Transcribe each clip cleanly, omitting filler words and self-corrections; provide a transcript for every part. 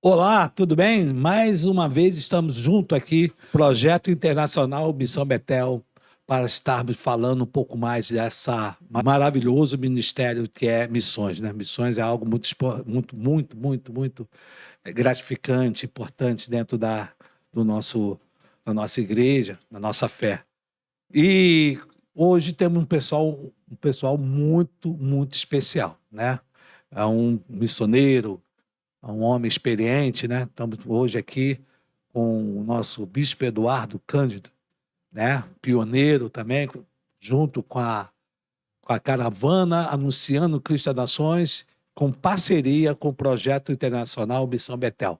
Olá, tudo bem? Mais uma vez estamos juntos aqui, Projeto Internacional Missão Betel, para estarmos falando um pouco mais dessa maravilhoso ministério que é missões, né? Missões é algo muito gratificante, importante dentro do nosso, da nossa igreja, da nossa fé. E hoje temos um pessoal muito especial, né? É um missioneiro, um homem experiente, né? Estamos hoje aqui com o nosso Bispo Eduardo Cândido, né? Pioneiro também, junto com a caravana Anunciando Cristo às Nações, com parceria com o Projeto Internacional Missão Betel.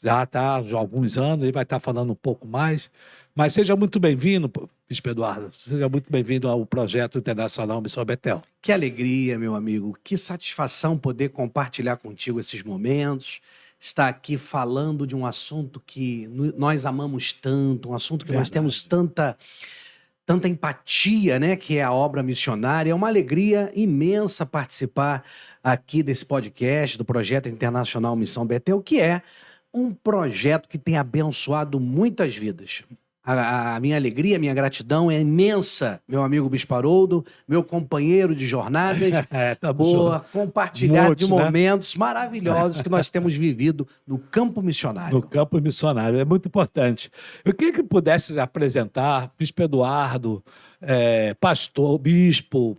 Já está há alguns anos, ele vai estar falando um pouco mais, mas seja muito bem-vindo, Bispo Eduardo, seja muito bem-vindo ao Projeto Internacional Missão Betel. Que alegria, meu amigo, que satisfação poder compartilhar contigo esses momentos, estar aqui falando de um assunto que nós amamos tanto, um assunto que nós temos tanta empatia, né, que é a obra missionária. É uma alegria imensa participar aqui desse podcast do Projeto Internacional Missão Betel, que é um projeto que tem abençoado muitas vidas. A minha alegria, a minha gratidão é imensa, meu amigo Bispo Haroldo, meu companheiro de jornadas, por compartilhar de momentos maravilhosos que nós temos vivido no campo missionário. No campo missionário, é muito importante. Eu queria que pudesse apresentar Bispo Eduardo, pastor, bispo,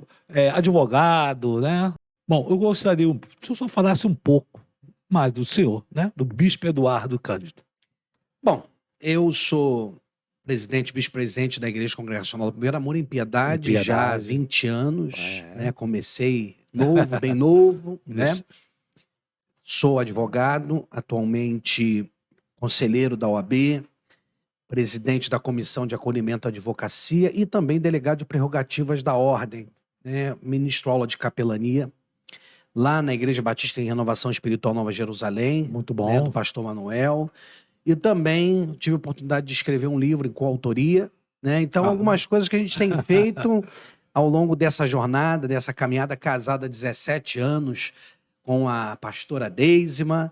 advogado, né? Bom, eu gostaria, se eu só falasse um pouco mais do senhor, né? Do Bispo Eduardo Cândido. Bom, eu sou vice-presidente da Igreja Congregacional do Primeiro Amor em Piedade, já há 20 anos, né? Comecei novo, bem novo, né? Sou advogado, atualmente conselheiro da OAB, presidente da Comissão de Acolhimento à Advocacia e também delegado de prerrogativas da Ordem, né? Ministro aula de capelania, lá na Igreja Batista em Renovação Espiritual Nova Jerusalém, muito bom, né? Do pastor Manuel. E também tive a oportunidade de escrever um livro em coautoria, né? Então, algumas coisas que a gente tem feito ao longo dessa jornada, dessa caminhada, casada há 17 anos com a pastora Deisma,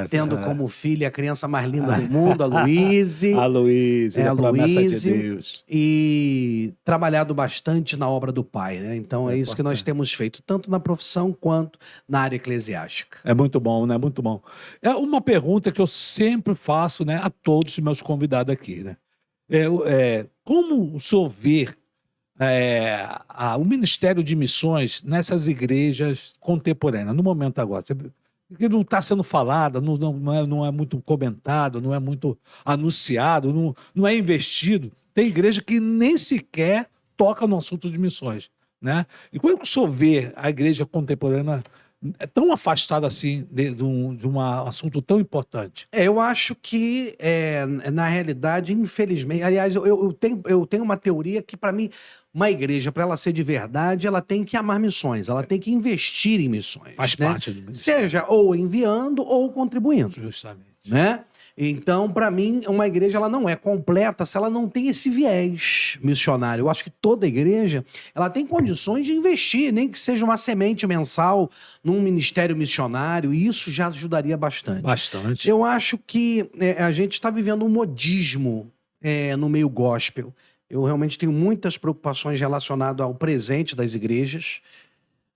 tendo como filha a criança mais linda do mundo, a Luíse. A Luíse, a promessa de Deus. E trabalhado bastante na obra do Pai, né? Então é isso que nós temos feito, tanto na profissão quanto na área eclesiástica. É muito bom, né? Muito bom. É uma pergunta que eu sempre faço, né, a todos os meus convidados aqui, né? Como o senhor vê o Ministério de Missões nessas igrejas contemporâneas, no momento agora? Que não está sendo falado, não é muito comentado, não é muito anunciado, não é investido. Tem igreja que nem sequer toca no assunto de missões, né? E como é que o senhor vê a igreja contemporânea tão afastada assim de um assunto tão importante? Eu acho que, na realidade, infelizmente... Aliás, eu tenho uma teoria que, para mim, uma igreja, para ela ser de verdade, ela tem que amar missões, ela tem que investir em missões. Faz parte do ministério. Seja ou enviando ou contribuindo. Justamente. Né? Então, para mim, uma igreja ela não é completa se ela não tem esse viés missionário. Eu acho que toda igreja ela tem condições de investir, nem que seja uma semente mensal num ministério missionário, e isso já ajudaria bastante. Bastante. Eu acho que a gente está vivendo um modismo no meio gospel. Eu realmente tenho muitas preocupações relacionadas ao presente das igrejas,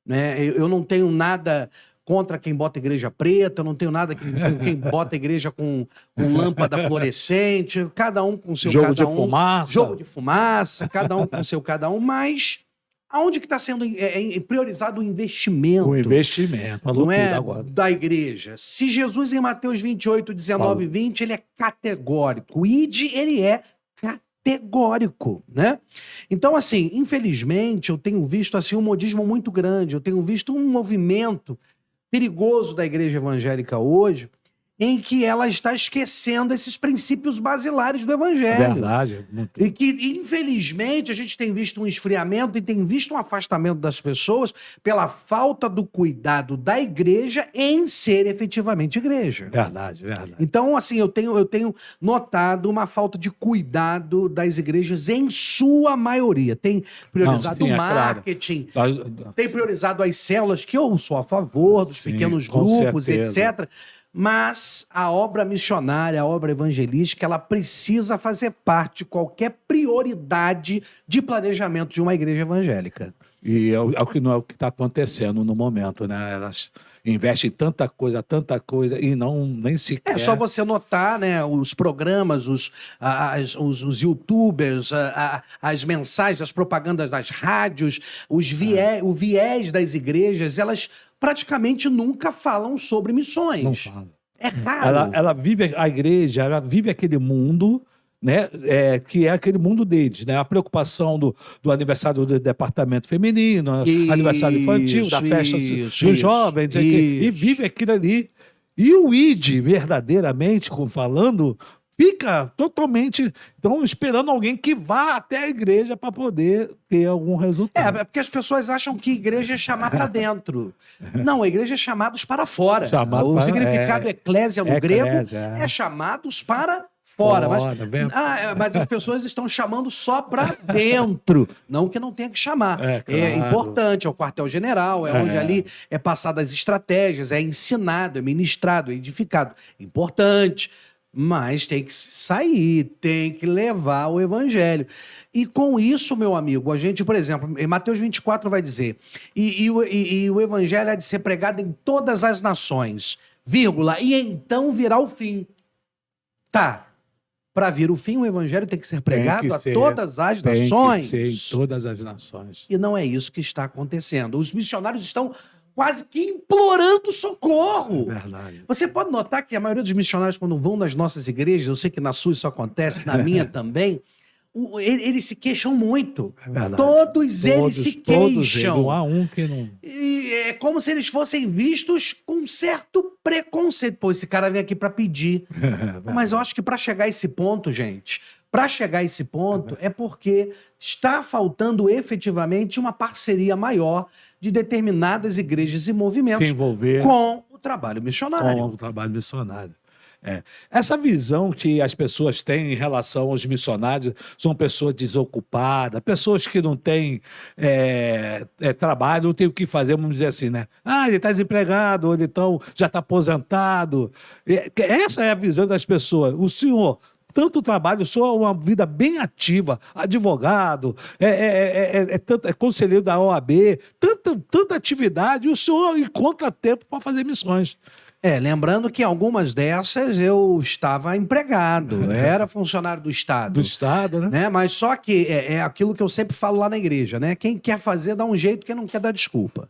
né? Eu não tenho nada contra quem bota igreja preta, não tenho nada quem bota igreja com lâmpada fluorescente, cada um com seu jogo de fumaça. Jogo de fumaça, cada um com seu cada um, mas aonde que está sendo priorizado o investimento? O investimento, não é agora da igreja. Se Jesus em Mateus 28, 19 e 20, ele é categórico, ide ele é categórico, né? Então, assim, infelizmente, eu tenho visto assim um modismo muito grande, eu tenho visto um movimento perigoso da igreja evangélica hoje, em que ela está esquecendo esses princípios basilares do evangelho. É verdade. E que, infelizmente, a gente tem visto um esfriamento e tem visto um afastamento das pessoas pela falta do cuidado da igreja em ser efetivamente igreja. Verdade. Então, assim, eu tenho notado uma falta de cuidado das igrejas em sua maioria. Tem priorizado o marketing, tem priorizado as células, que eu sou a favor dos pequenos grupos, etc., Mas a obra missionária, a obra evangelística, ela precisa fazer parte de qualquer prioridade de planejamento de uma igreja evangélica. E é o que não é o que está acontecendo no momento, né? Elas investem em tanta coisa e nem sequer... É só você notar, né, os programas, os youtubers, as mensagens, as propagandas das rádios, o viés das igrejas, elas praticamente nunca falam sobre missões. Não fala. É raro. Ela vive, a igreja, ela vive aquele mundo, né, que é aquele mundo deles, né? A preocupação do aniversário do departamento feminino, aniversário infantil, da festa dos jovens, e vive aquilo ali. E o ID, verdadeiramente, falando, fica totalmente esperando alguém que vá até a igreja para poder ter algum resultado. É porque as pessoas acham que igreja é chamar para dentro. Não, a igreja é chamados para fora. O significado eclésia no grego é chamados para fora. Mas as pessoas estão chamando só para dentro. Não que não tenha que chamar. É importante, é o quartel-general, é onde ali é passadas as estratégias, é ensinado, é ministrado, é edificado. Importante. Mas tem que sair, tem que levar o evangelho. E com isso, meu amigo, a gente, por exemplo, em Mateus 24 vai dizer, e o evangelho há de ser pregado em todas as nações, vírgula, e então virá o fim. Tá. Para vir o fim, o evangelho tem que ser pregado a todas as nações. Tem que ser em todas as nações. E não é isso que está acontecendo. Os missionários estão quase que implorando socorro. É verdade. Você pode notar que a maioria dos missionários, quando vão nas nossas igrejas, eu sei que na sua isso acontece, na minha também, eles se queixam muito. É verdade. Todos eles se queixam. Não há um que não... E é como se eles fossem vistos com um certo preconceito. Pô, esse cara vem aqui para pedir. Mas eu acho que para chegar a esse ponto, gente, é porque está faltando efetivamente uma parceria maior de determinadas igrejas e movimentos se envolver com o trabalho missionário. Com o trabalho missionário. Essa visão que as pessoas têm em relação aos missionários são pessoas desocupadas, pessoas que não têm trabalho, não têm o que fazer, vamos dizer assim, né? Ele está desempregado, ou então já está aposentado. Essa é a visão das pessoas. O senhor... tanto trabalho, sou uma vida bem ativa, advogado, conselheiro da OAB, tanta atividade, e o senhor encontra tempo para fazer missões. Lembrando que algumas dessas eu estava empregado, era funcionário do Estado. Do Estado, né? Mas só que é aquilo que eu sempre falo lá na igreja, né? Quem quer fazer, dá um jeito, quem não quer, dá desculpa.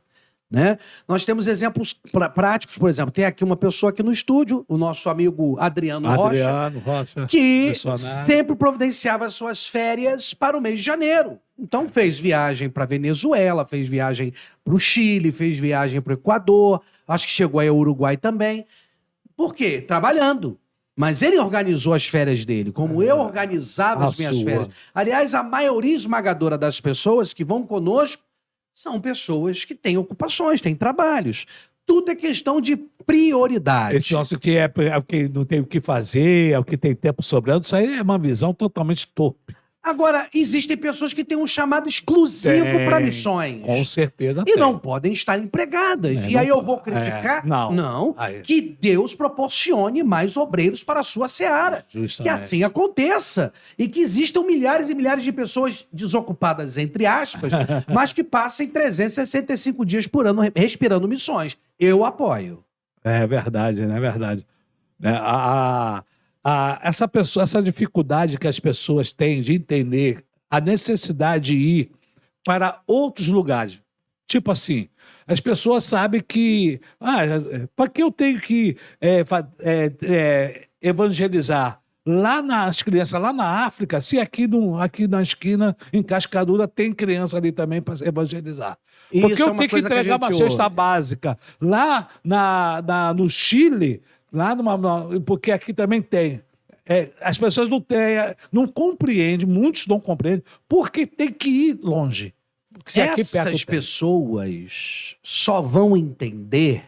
Né? Nós temos exemplos práticos, por exemplo, tem aqui uma pessoa aqui no estúdio, o nosso amigo Adriano Rocha, que sempre providenciava suas férias para o mês de janeiro. Então fez viagem para Venezuela, fez viagem para o Chile, fez viagem para o Equador, acho que chegou aí ao Uruguai também. Por quê? Trabalhando. Mas ele organizou as férias dele, como eu organizava as minhas férias. Aliás, a maioria esmagadora das pessoas que vão conosco são pessoas que têm ocupações, têm trabalhos. Tudo é questão de prioridade. Esse nosso que é o que não tem o que fazer, é o que tem tempo sobrando, isso aí é uma visão totalmente torpe. Agora, existem pessoas que têm um chamado exclusivo para missões. Com certeza. E não podem estar empregadas. E aí eu vou criticar? Não. Que Deus proporcione mais obreiros para a sua seara. Justamente. Que assim aconteça. E que existam milhares e milhares de pessoas desocupadas, entre aspas, mas que passem 365 dias por ano respirando missões. Eu apoio. É verdade, né? É verdade. Essa dificuldade que as pessoas têm de entender a necessidade de ir para outros lugares. Tipo assim, as pessoas sabem que... para que eu tenho que evangelizar lá nas crianças, lá na África, se aqui na esquina, em Cascadura, tem criança ali também para evangelizar? Porque eu tenho que entregar uma cesta básica. Lá no Chile... porque aqui também tem. As pessoas não compreendem, muitos não compreendem, porque tem que ir longe. Essas pessoas só vão entender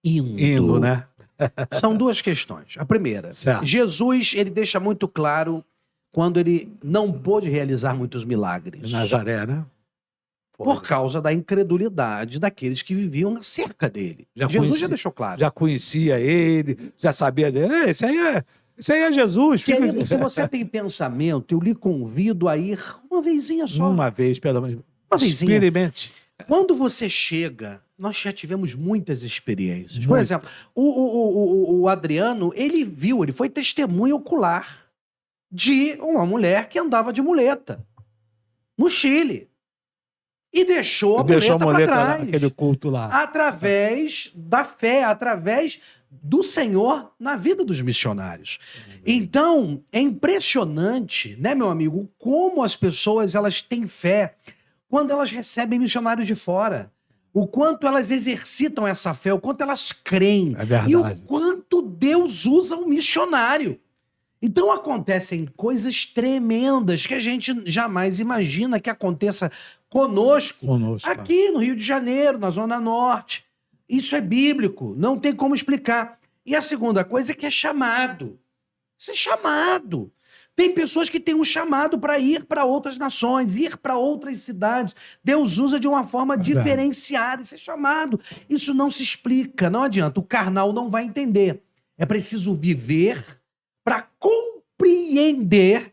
indo, né? São duas questões. A primeira, Jesus, ele deixa muito claro quando ele não pôde realizar muitos milagres. Nazaré, né? por causa da incredulidade daqueles que viviam cerca dele. Jesus já deixou claro. Já conhecia ele, já sabia dele. Isso aí é Jesus. Querido, se você tem pensamento, eu lhe convido a ir uma vezinha só. Uma vez, pelo menos. Uma vezinha. Experimente. Quando você chega, nós já tivemos muitas experiências. Por Muito. exemplo, o Adriano, ele foi testemunha ocular de uma mulher que andava de muleta no Chile. E deixou a muleta para trás. Aquele culto lá. Através da fé, através do Senhor na vida dos missionários. Então, é impressionante, né, meu amigo, como as pessoas elas têm fé quando elas recebem missionários de fora. O quanto elas exercitam essa fé, o quanto elas creem. É verdade. E o quanto Deus usa o missionário. Então acontecem coisas tremendas que a gente jamais imagina que aconteça conosco. Aqui no Rio de Janeiro, na Zona Norte. Isso é bíblico, não tem como explicar. E a segunda coisa é que é chamado. Isso é chamado. Tem pessoas que têm um chamado para ir para outras nações, ir para outras cidades. Deus usa de uma forma diferenciada. Isso é chamado. Isso não se explica, não adianta. O carnal não vai entender. É preciso viver para compreender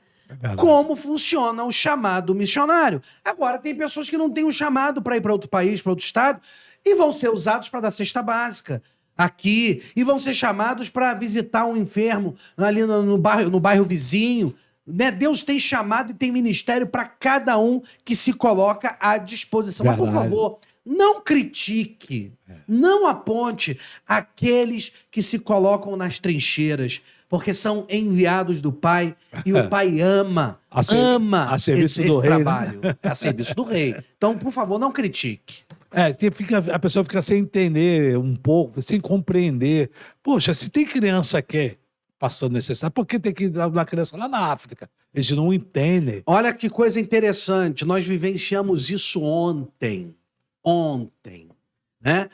como funciona o chamado missionário. Agora, tem pessoas que não têm um chamado para ir para outro país, para outro estado, e vão ser usados para dar cesta básica aqui, e vão ser chamados para visitar um enfermo ali no bairro vizinho. Né? Deus tem chamado e tem ministério para cada um que se coloca à disposição. Mas, por favor, não critique, não aponte aqueles que se colocam nas trincheiras, porque são enviados do Pai e o Pai ama esse do rei, trabalho. Né? A serviço do rei. Então, por favor, não critique. A pessoa fica sem entender um pouco, sem compreender. Poxa, se tem criança aqui passando necessidade, por que tem que dar uma criança lá na África? Eles não entendem. Olha que coisa interessante, nós vivenciamos isso ontem, né?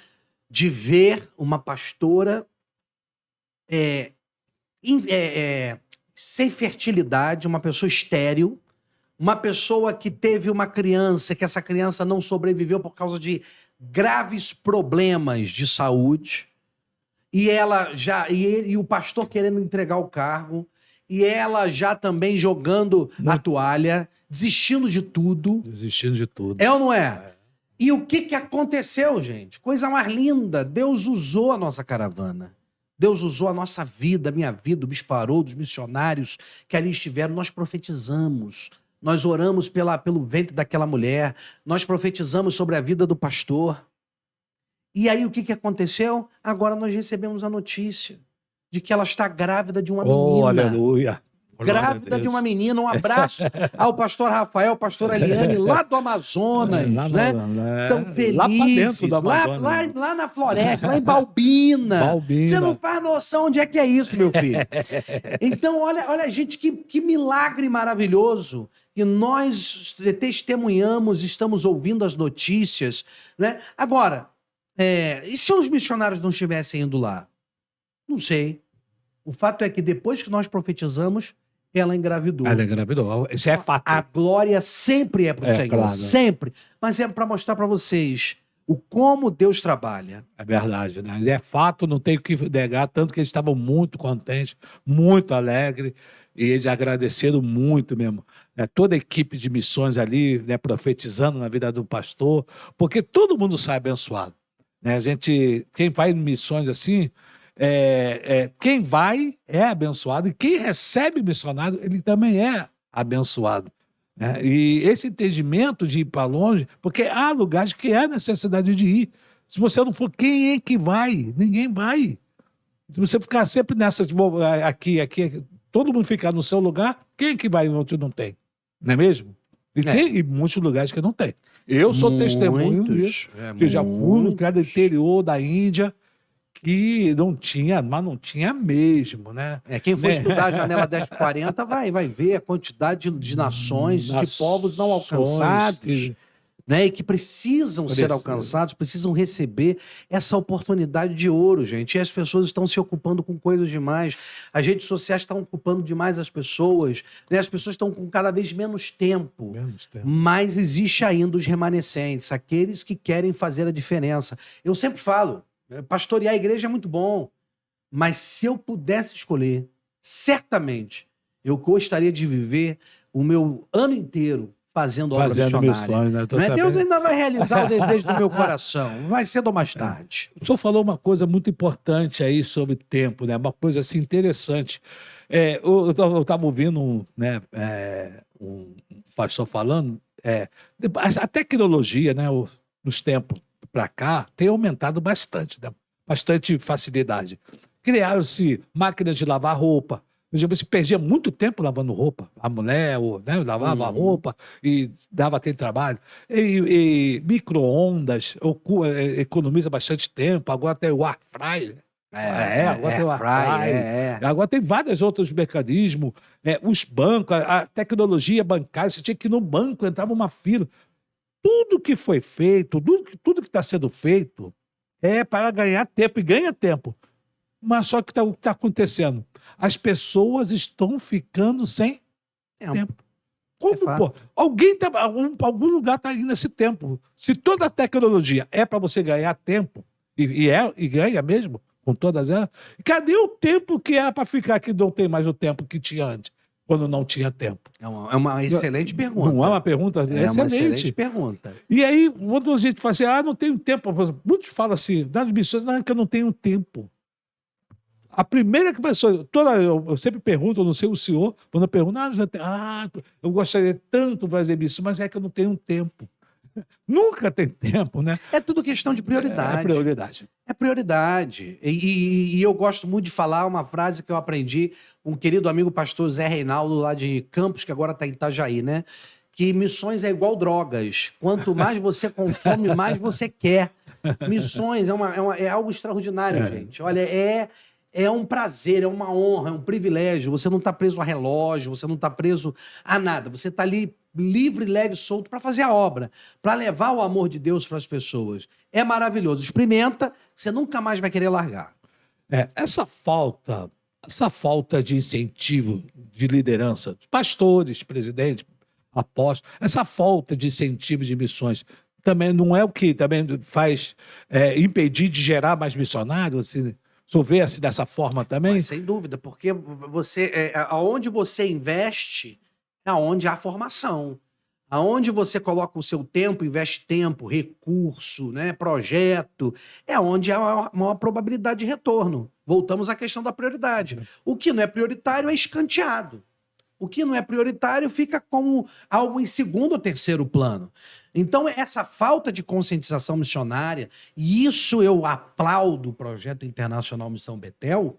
De ver uma pastora sem fertilidade, uma pessoa estéril, uma pessoa que teve uma criança, que essa criança não sobreviveu por causa de graves problemas de saúde, e o pastor querendo entregar o cargo, e ela já também jogando a toalha, desistindo de tudo. É ou não é? E o que aconteceu, gente? Coisa mais linda. Deus usou a nossa caravana. Deus usou a nossa vida, a minha vida, o Bispo Haroldo, dos missionários que ali estiveram. Nós profetizamos. Nós oramos pelo ventre daquela mulher. Nós profetizamos sobre a vida do pastor. E aí o que aconteceu? Agora nós recebemos a notícia de que ela está grávida de uma menina. Aleluia. Grávida de uma menina. Um abraço ao pastor Rafael, pastor Eliane, lá do Amazonas, né? Tão felizes. Lá na floresta, lá em Balbina. Você não faz noção onde é isso, meu filho. Então, olha, gente, que milagre maravilhoso. E nós testemunhamos, estamos ouvindo as notícias, né? Agora, e se os missionários não estivessem indo lá? Não sei. O fato é que depois que nós profetizamos, ela engravidou. Ela engravidou. Isso é fato. A glória sempre é para o Senhor. Claro. Sempre. Mas é para mostrar para vocês como Deus trabalha. É verdade, né? É fato, não tem o que negar, tanto que eles estavam muito contentes, muito alegres, e eles agradeceram muito mesmo. Toda a equipe de missões ali, né, profetizando na vida do pastor, porque todo mundo sai abençoado. Né? Quem vai em missões assim, quem vai é abençoado, e quem recebe missionário, ele também é abençoado. Né? E esse entendimento de ir para longe, porque há lugares que há necessidade de ir. Se você não for, quem é que vai? Ninguém vai. Se você ficar sempre nessa, aqui, todo mundo ficar no seu lugar, quem é que vai onde não tem? Não é mesmo? E tem muitos lugares que não tem. Eu sou testemunho disso, que já fui no cada interior da Índia, que não tinha, mas não tinha mesmo, né? Quem for estudar a Janela 1040 vai ver a quantidade de nações, de povos não alcançados. né, e que precisam ser Precisa. alcançados, precisam receber essa oportunidade de ouro, gente. E as pessoas estão se ocupando com coisas demais. As redes sociais estão ocupando demais as pessoas, né? As pessoas estão com cada vez menos tempo. Mas existe ainda os remanescentes, aqueles que querem fazer a diferença. Eu sempre falo, pastorear a igreja é muito bom, mas se eu pudesse escolher, certamente, eu gostaria de viver o meu ano inteiro fazendo obra missionária. Missões, né? Não é? Deus ainda vai realizar o desejo do meu coração. Vai cedo ou mais tarde. O senhor falou uma coisa muito importante aí sobre tempo, né? Uma coisa assim interessante. Eu estava ouvindo um pastor falando, a tecnologia, né, nos tempos para cá, tem aumentado bastante, né? Bastante facilidade. Criaram-se máquinas de lavar roupa. Por exemplo, você perdia muito tempo lavando roupa. A mulher, né, lavava a roupa e dava aquele trabalho. E micro-ondas economiza bastante tempo. Agora tem o air fryer. Agora tem o air fryer. Agora tem vários outros mecanismos. Os bancos, a tecnologia bancária. Você tinha que ir no banco, entrava uma fila. Tudo que foi feito, tudo que está sendo feito é para ganhar tempo. E ganha tempo. Mas só que o que está acontecendo? As pessoas estão ficando sem tempo. Como, pô? Algum lugar está indo nesse tempo. Se toda a tecnologia é para você ganhar tempo, e ganha mesmo, com todas elas, cadê o tempo que é para ficar que não tem mais o tempo que tinha antes, quando não tinha tempo? É uma excelente pergunta. Não é uma pergunta excelente? É uma excelente pergunta. E aí, muita gente fala assim, não tenho tempo. Muitos falam assim, nas missões, não, é que eu não tenho tempo. A primeira que pessoa, eu sempre pergunto, eu não sei o senhor, quando eu pergunto, eu gostaria tanto de fazer isso, mas é que eu não tenho tempo. Nunca tem tempo, né? É tudo questão de prioridade. É prioridade. É prioridade. E eu gosto muito de falar uma frase que eu aprendi com um querido amigo pastor Zé Reinaldo, lá de Campos, que agora está em Itajaí, né? Que missões é igual drogas. Quanto mais você consome, mais você quer. Missões é algo extraordinário, gente. Olha, é um prazer, é uma honra, é um privilégio. Você não está preso a relógio, você não está preso a nada. Você está ali livre, leve, solto para fazer a obra, para levar o amor de Deus para as pessoas. É maravilhoso. Experimenta, você nunca mais vai querer largar. Essa falta de incentivo de liderança, pastores, presidentes, apóstolos, essa falta de incentivo de missões também não é o que também faz impedir de gerar mais missionários, assim, o senhor vê assim dessa forma também? Mas, sem dúvida, porque aonde você investe é aonde há formação. Aonde você coloca o seu tempo, investe tempo, recurso, né, projeto, é onde há a maior probabilidade de retorno. Voltamos à questão da prioridade. O que não é prioritário é escanteado. O que não é prioritário fica como algo em segundo ou terceiro plano. Então, essa falta de conscientização missionária, e isso eu aplaudo o Projeto Internacional Missão Betel,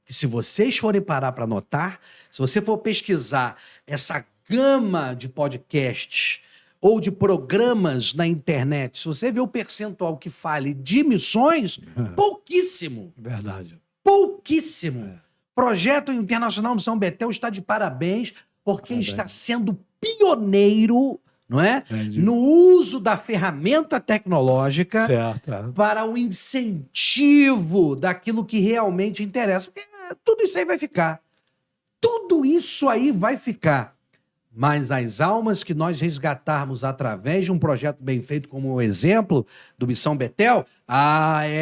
que se vocês forem parar para notar, se você for pesquisar essa gama de podcasts ou de programas na internet, se você vê o percentual que fale de missões, pouquíssimo. Verdade. Pouquíssimo. Projeto Internacional Missão Betel está de parabéns, porque está sendo pioneiro, não é? No uso da ferramenta tecnológica para o incentivo daquilo que realmente interessa. Porque tudo isso aí vai ficar. Tudo isso aí vai ficar. Mas as almas que nós resgatarmos através de um projeto bem feito, como o exemplo do Missão Betel,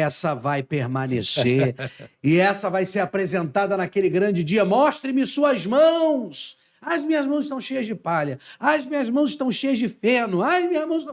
essa vai permanecer. E essa vai ser apresentada naquele grande dia. Mostre-me suas mãos. As minhas mãos estão cheias de palha. As minhas mãos estão cheias de feno. As minhas mãos...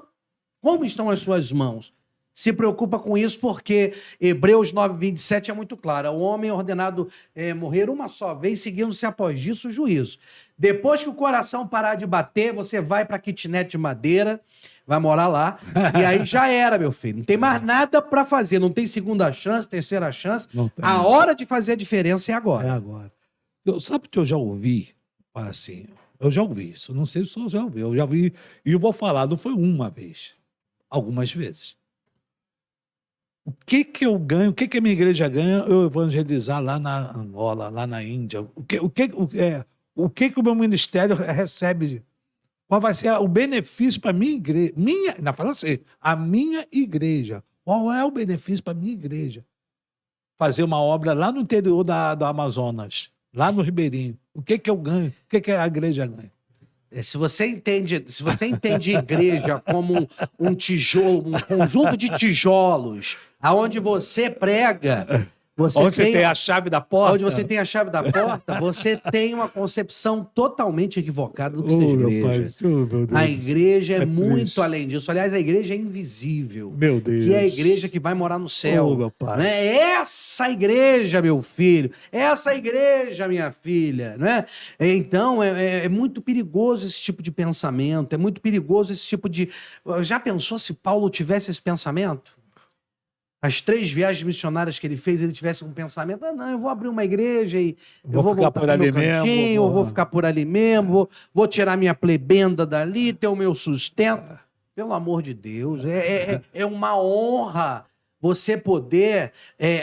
Como estão as suas mãos? Se preocupa com isso porque Hebreus 9:27 é muito claro. O homem é ordenado morrer uma só vez, seguindo-se após isso o juízo. Depois que o coração parar de bater, você vai para a kitnet de madeira, vai morar lá, e aí já era, meu filho. Não tem mais nada para fazer, não tem segunda chance, terceira chance. A hora de fazer a diferença é agora. É agora. Sabe que eu já ouvi, assim, eu já ouvi isso, não sei se o senhor já ouviu, eu já ouvi, e eu vou falar, não foi uma vez, algumas vezes. O que eu ganho, o que a minha igreja ganha eu evangelizar lá na Angola, lá na Índia? O que o meu ministério recebe? Qual vai ser o benefício para a minha igreja? Fala assim, a minha igreja. Qual é o benefício para a minha igreja? Fazer uma obra lá no interior do Amazonas, lá no Ribeirinho. O que eu ganho? O que a igreja ganha? Se você entende igreja como um tijolo, um conjunto de tijolos, aonde você prega, onde você tem a chave da porta. Onde você tem a chave da porta, você tem uma concepção totalmente equivocada do que seja igreja. A igreja é muito além disso. Aliás, a igreja é invisível. Meu Deus. Que é a igreja que vai morar no céu. Meu pai. Né? Essa igreja, meu filho. Essa igreja, minha filha. Né? Então, é muito perigoso esse tipo de pensamento. É muito perigoso esse tipo de... Já pensou se Paulo tivesse esse pensamento? As 3 viagens missionárias que ele fez, ele tivesse um pensamento, não, eu vou abrir uma igreja e eu vou voltar pro meu cantinho, eu vou ficar por ali mesmo, vou tirar minha plebenda dali, ter o meu sustento. Pelo amor de Deus, é uma honra você poder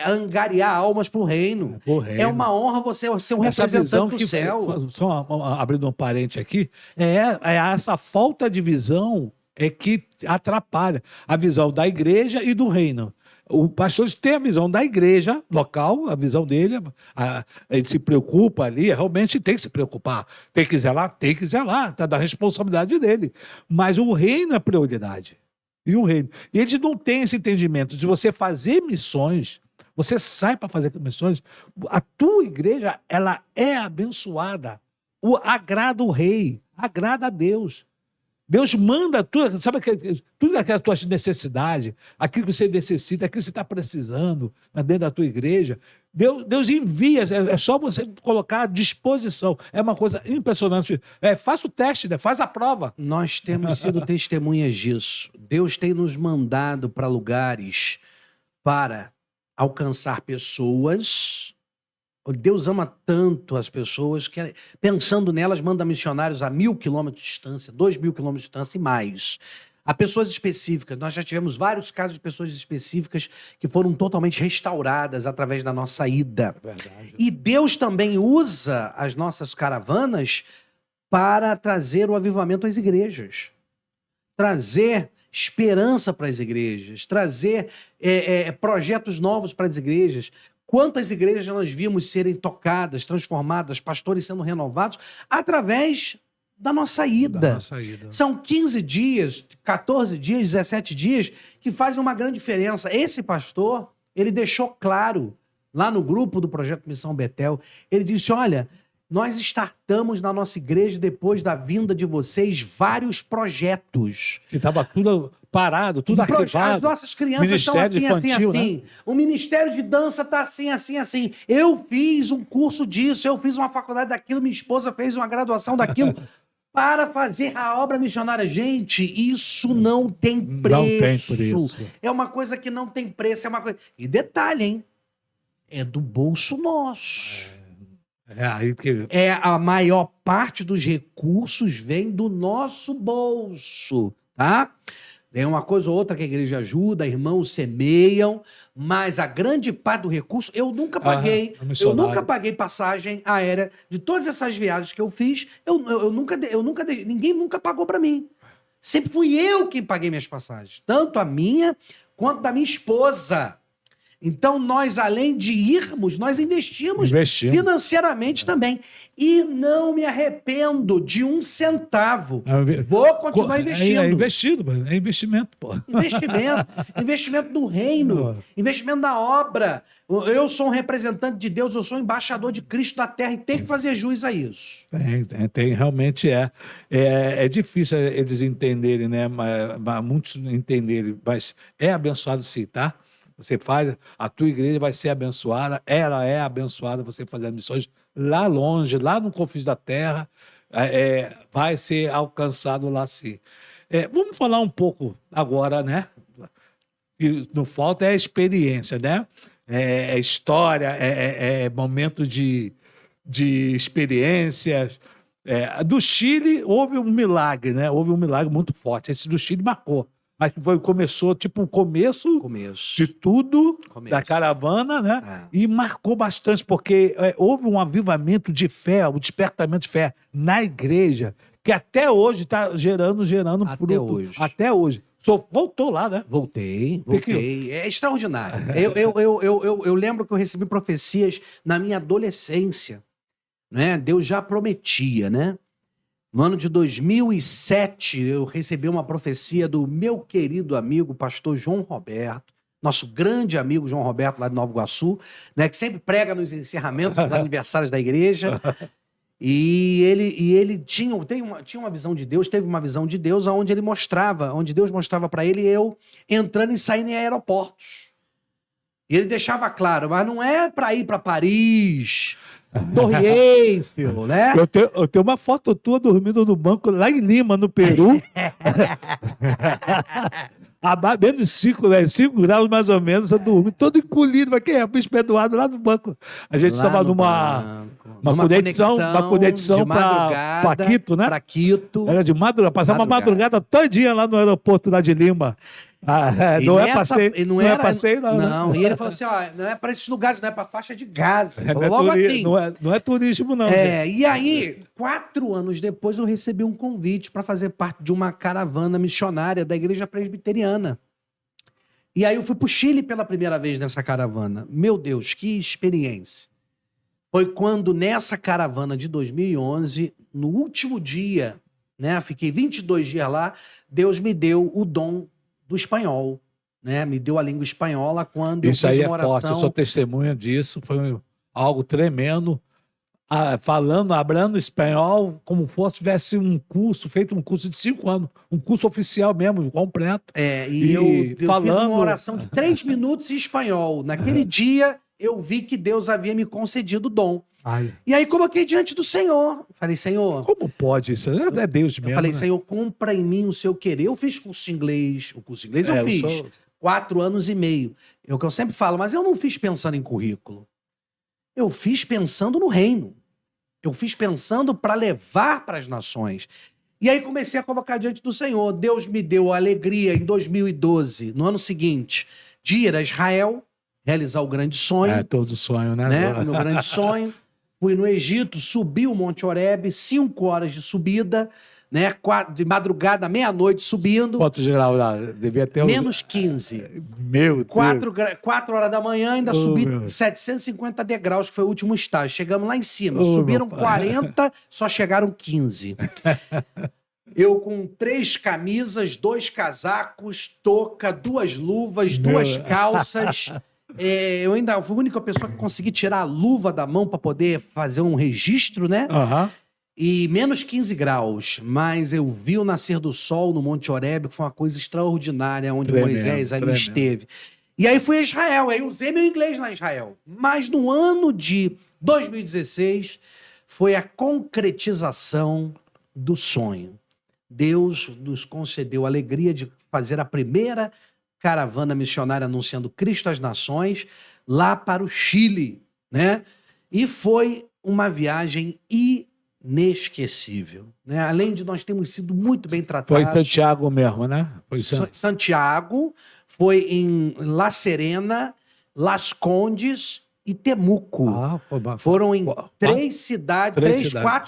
angariar almas pro reino. É uma honra você ser um representante do céu. Só abrindo um parente aqui, essa falta de visão é que atrapalha a visão da igreja e do reino. O pastor tem a visão da igreja local, a visão dele, ele se preocupa ali, realmente tem que se preocupar. Tem que zelar, está da responsabilidade dele. Mas o reino é prioridade. E o reino. E eles não têm esse entendimento de você fazer missões, você sai para fazer missões, a tua igreja, ela é abençoada. Agrada o rei, agrada a Deus. Deus manda tudo, sabe, tudo aquelas tuas necessidades, aquilo que você necessita, aquilo que você está precisando dentro da tua igreja. Deus envia, é só você colocar à disposição. É uma coisa impressionante. Faça o teste, né? Faz a prova. Nós temos sido testemunhas disso. Deus tem nos mandado para lugares para alcançar pessoas. Deus ama tanto as pessoas que, pensando nelas, manda missionários a 1.000 quilômetros de distância, 2.000 quilômetros de distância e mais. Há pessoas específicas. Nós já tivemos vários casos de pessoas específicas que foram totalmente restauradas através da nossa ida. Verdade. E Deus também usa as nossas caravanas para trazer o avivamento às igrejas. Trazer esperança para as igrejas. Trazer projetos novos para as igrejas. Quantas igrejas nós vimos serem tocadas, transformadas, pastores sendo renovados através da nossa ida. São 15 dias, 14 dias, 17 dias que fazem uma grande diferença. Esse pastor, ele deixou claro lá no grupo do Projeto Missão Betel, ele disse, olha, nós startamos na nossa igreja, depois da vinda de vocês, vários projetos. Que estava tudo parado, tudo arquivado. As nossas crianças estão assim, infantil, assim. Né? O Ministério de Dança está assim, assim, assim. Eu fiz um curso disso, eu fiz uma faculdade daquilo, minha esposa fez uma graduação daquilo para fazer a obra missionária. Gente, isso não tem preço. Não tem preço. É uma coisa que não tem preço, é uma coisa... E detalhe, hein? É do bolso nosso. A maior parte dos recursos vem do nosso bolso, tá? Tem uma coisa ou outra que a igreja ajuda, irmãos semeiam, mas a grande parte do recurso eu nunca paguei. Eu nunca paguei passagem aérea de todas essas viagens que eu fiz. Ninguém nunca pagou para mim. Sempre fui eu quem paguei minhas passagens, tanto a minha quanto da minha esposa. Então, nós, além de irmos, nós investimos financeiramente também. E não me arrependo de um centavo. Vou continuar investindo. É investimento, pô. Investimento no reino. Investimento na obra. Eu sou um representante de Deus, eu sou um embaixador de Cristo da terra e tem que fazer jus a isso. Tem realmente é difícil eles entenderem, né? Muitos entenderem, mas é abençoado sim, tá? Você faz, a tua igreja vai ser abençoada, ela é abençoada, você fazer as missões lá longe, lá no confins da terra, vai ser alcançado lá sim. Vamos falar um pouco agora, né? E não falta a experiência, né? É história, é momento de experiências. Do Chile houve um milagre, né? Houve um milagre muito forte. Esse do Chile marcou. Mas começou, tipo, o começo de tudo, da caravana, né? E marcou bastante, porque houve um avivamento de fé, um despertamento de fé na igreja, que até hoje está gerando Até fruto. hoje. Até hoje. Só voltou lá, né? Voltei. É extraordinário. Eu lembro que eu recebi profecias na minha adolescência, né? Deus já prometia, né? No ano de 2007, eu recebi uma profecia do meu querido amigo, pastor João Roberto, nosso grande amigo João Roberto, lá de Nova Iguaçu, né? Que sempre prega nos encerramentos dos aniversários da igreja. E ele tinha uma visão de Deus, teve uma visão de Deus onde Deus mostrava para ele eu entrando e saindo em aeroportos. E ele deixava claro, mas não é para ir para Paris, Torre Eiffel, né? Eu tenho uma foto tua dormindo no banco lá em Lima, no Peru. A menos 5 graus mais ou menos, eu dormi todo encolhido. Mas quem é? Bicho Eduardo lá no banco. A gente estava numa conexão para Quito, né? Para Quito. Era de madrugada, passava uma madrugada todinha lá no aeroporto lá de Lima. Não é passeio, não. Não, e ele falou assim, ó, não é para esses lugares, não é para faixa de Gaza. Ele falou Não, logo assim. Não é turismo, não. E aí, 4 anos depois, eu recebi um convite para fazer parte de uma caravana missionária da Igreja Presbiteriana. E aí eu fui para o Chile pela primeira vez nessa caravana. Meu Deus, que experiência. Foi quando, nessa caravana de 2011, no último dia, né, fiquei 22 dias lá, Deus me deu o dom do espanhol, né? Me deu a língua espanhola quando isso eu fiz aí uma é oração. forte, eu sou testemunha disso, foi algo tremendo. Hablando espanhol, como fosse tivesse feito um curso de 5 anos, um curso oficial mesmo, completo. Eu fiz uma oração de 3 minutos em espanhol. Naquele dia, eu vi que Deus havia me concedido o dom. E aí coloquei diante do Senhor. Falei, Senhor... Como pode isso? É Deus mesmo. Eu falei, né? Senhor, compra em mim o seu querer. Eu fiz curso de inglês. O curso de inglês eu fiz. 4 anos e meio. É o que eu sempre falo, mas eu não fiz pensando em currículo. Eu fiz pensando no reino. Eu fiz pensando para levar para as nações. E aí comecei a colocar diante do Senhor. Deus me deu a alegria em 2012, no ano seguinte, de ir a Israel, realizar o grande sonho. É todo sonho, né? O meu grande sonho. Fui no Egito, subi o Monte Horebe, 5 horas de subida, né? De madrugada, meia-noite subindo. Quanto geral lá? Devia ter menos 15. Meu Deus. 4 horas da manhã, ainda subi 750 degraus, que foi o último estágio. Chegamos lá em cima. Subiram 40, só chegaram 15. Eu com 3 camisas, 2 casacos, touca, 2 luvas, 2 calças. Eu ainda fui a única pessoa que consegui tirar a luva da mão para poder fazer um registro, né? E menos 15 graus. Mas eu vi o nascer do sol no Monte Horebe, que foi uma coisa extraordinária, onde Moisés ali esteve. E aí fui a Israel. Aí usei meu inglês lá em Israel. Mas no ano de 2016 foi a concretização do sonho. Deus nos concedeu a alegria de fazer a primeira caravana missionária anunciando Cristo às nações, lá para o Chile, né? E foi uma viagem inesquecível, né? Além de nós termos sido muito bem tratados. Foi em Santiago mesmo, né? Foi Santiago, foi em La Serena, Las Condes e Temuco. Foram em 4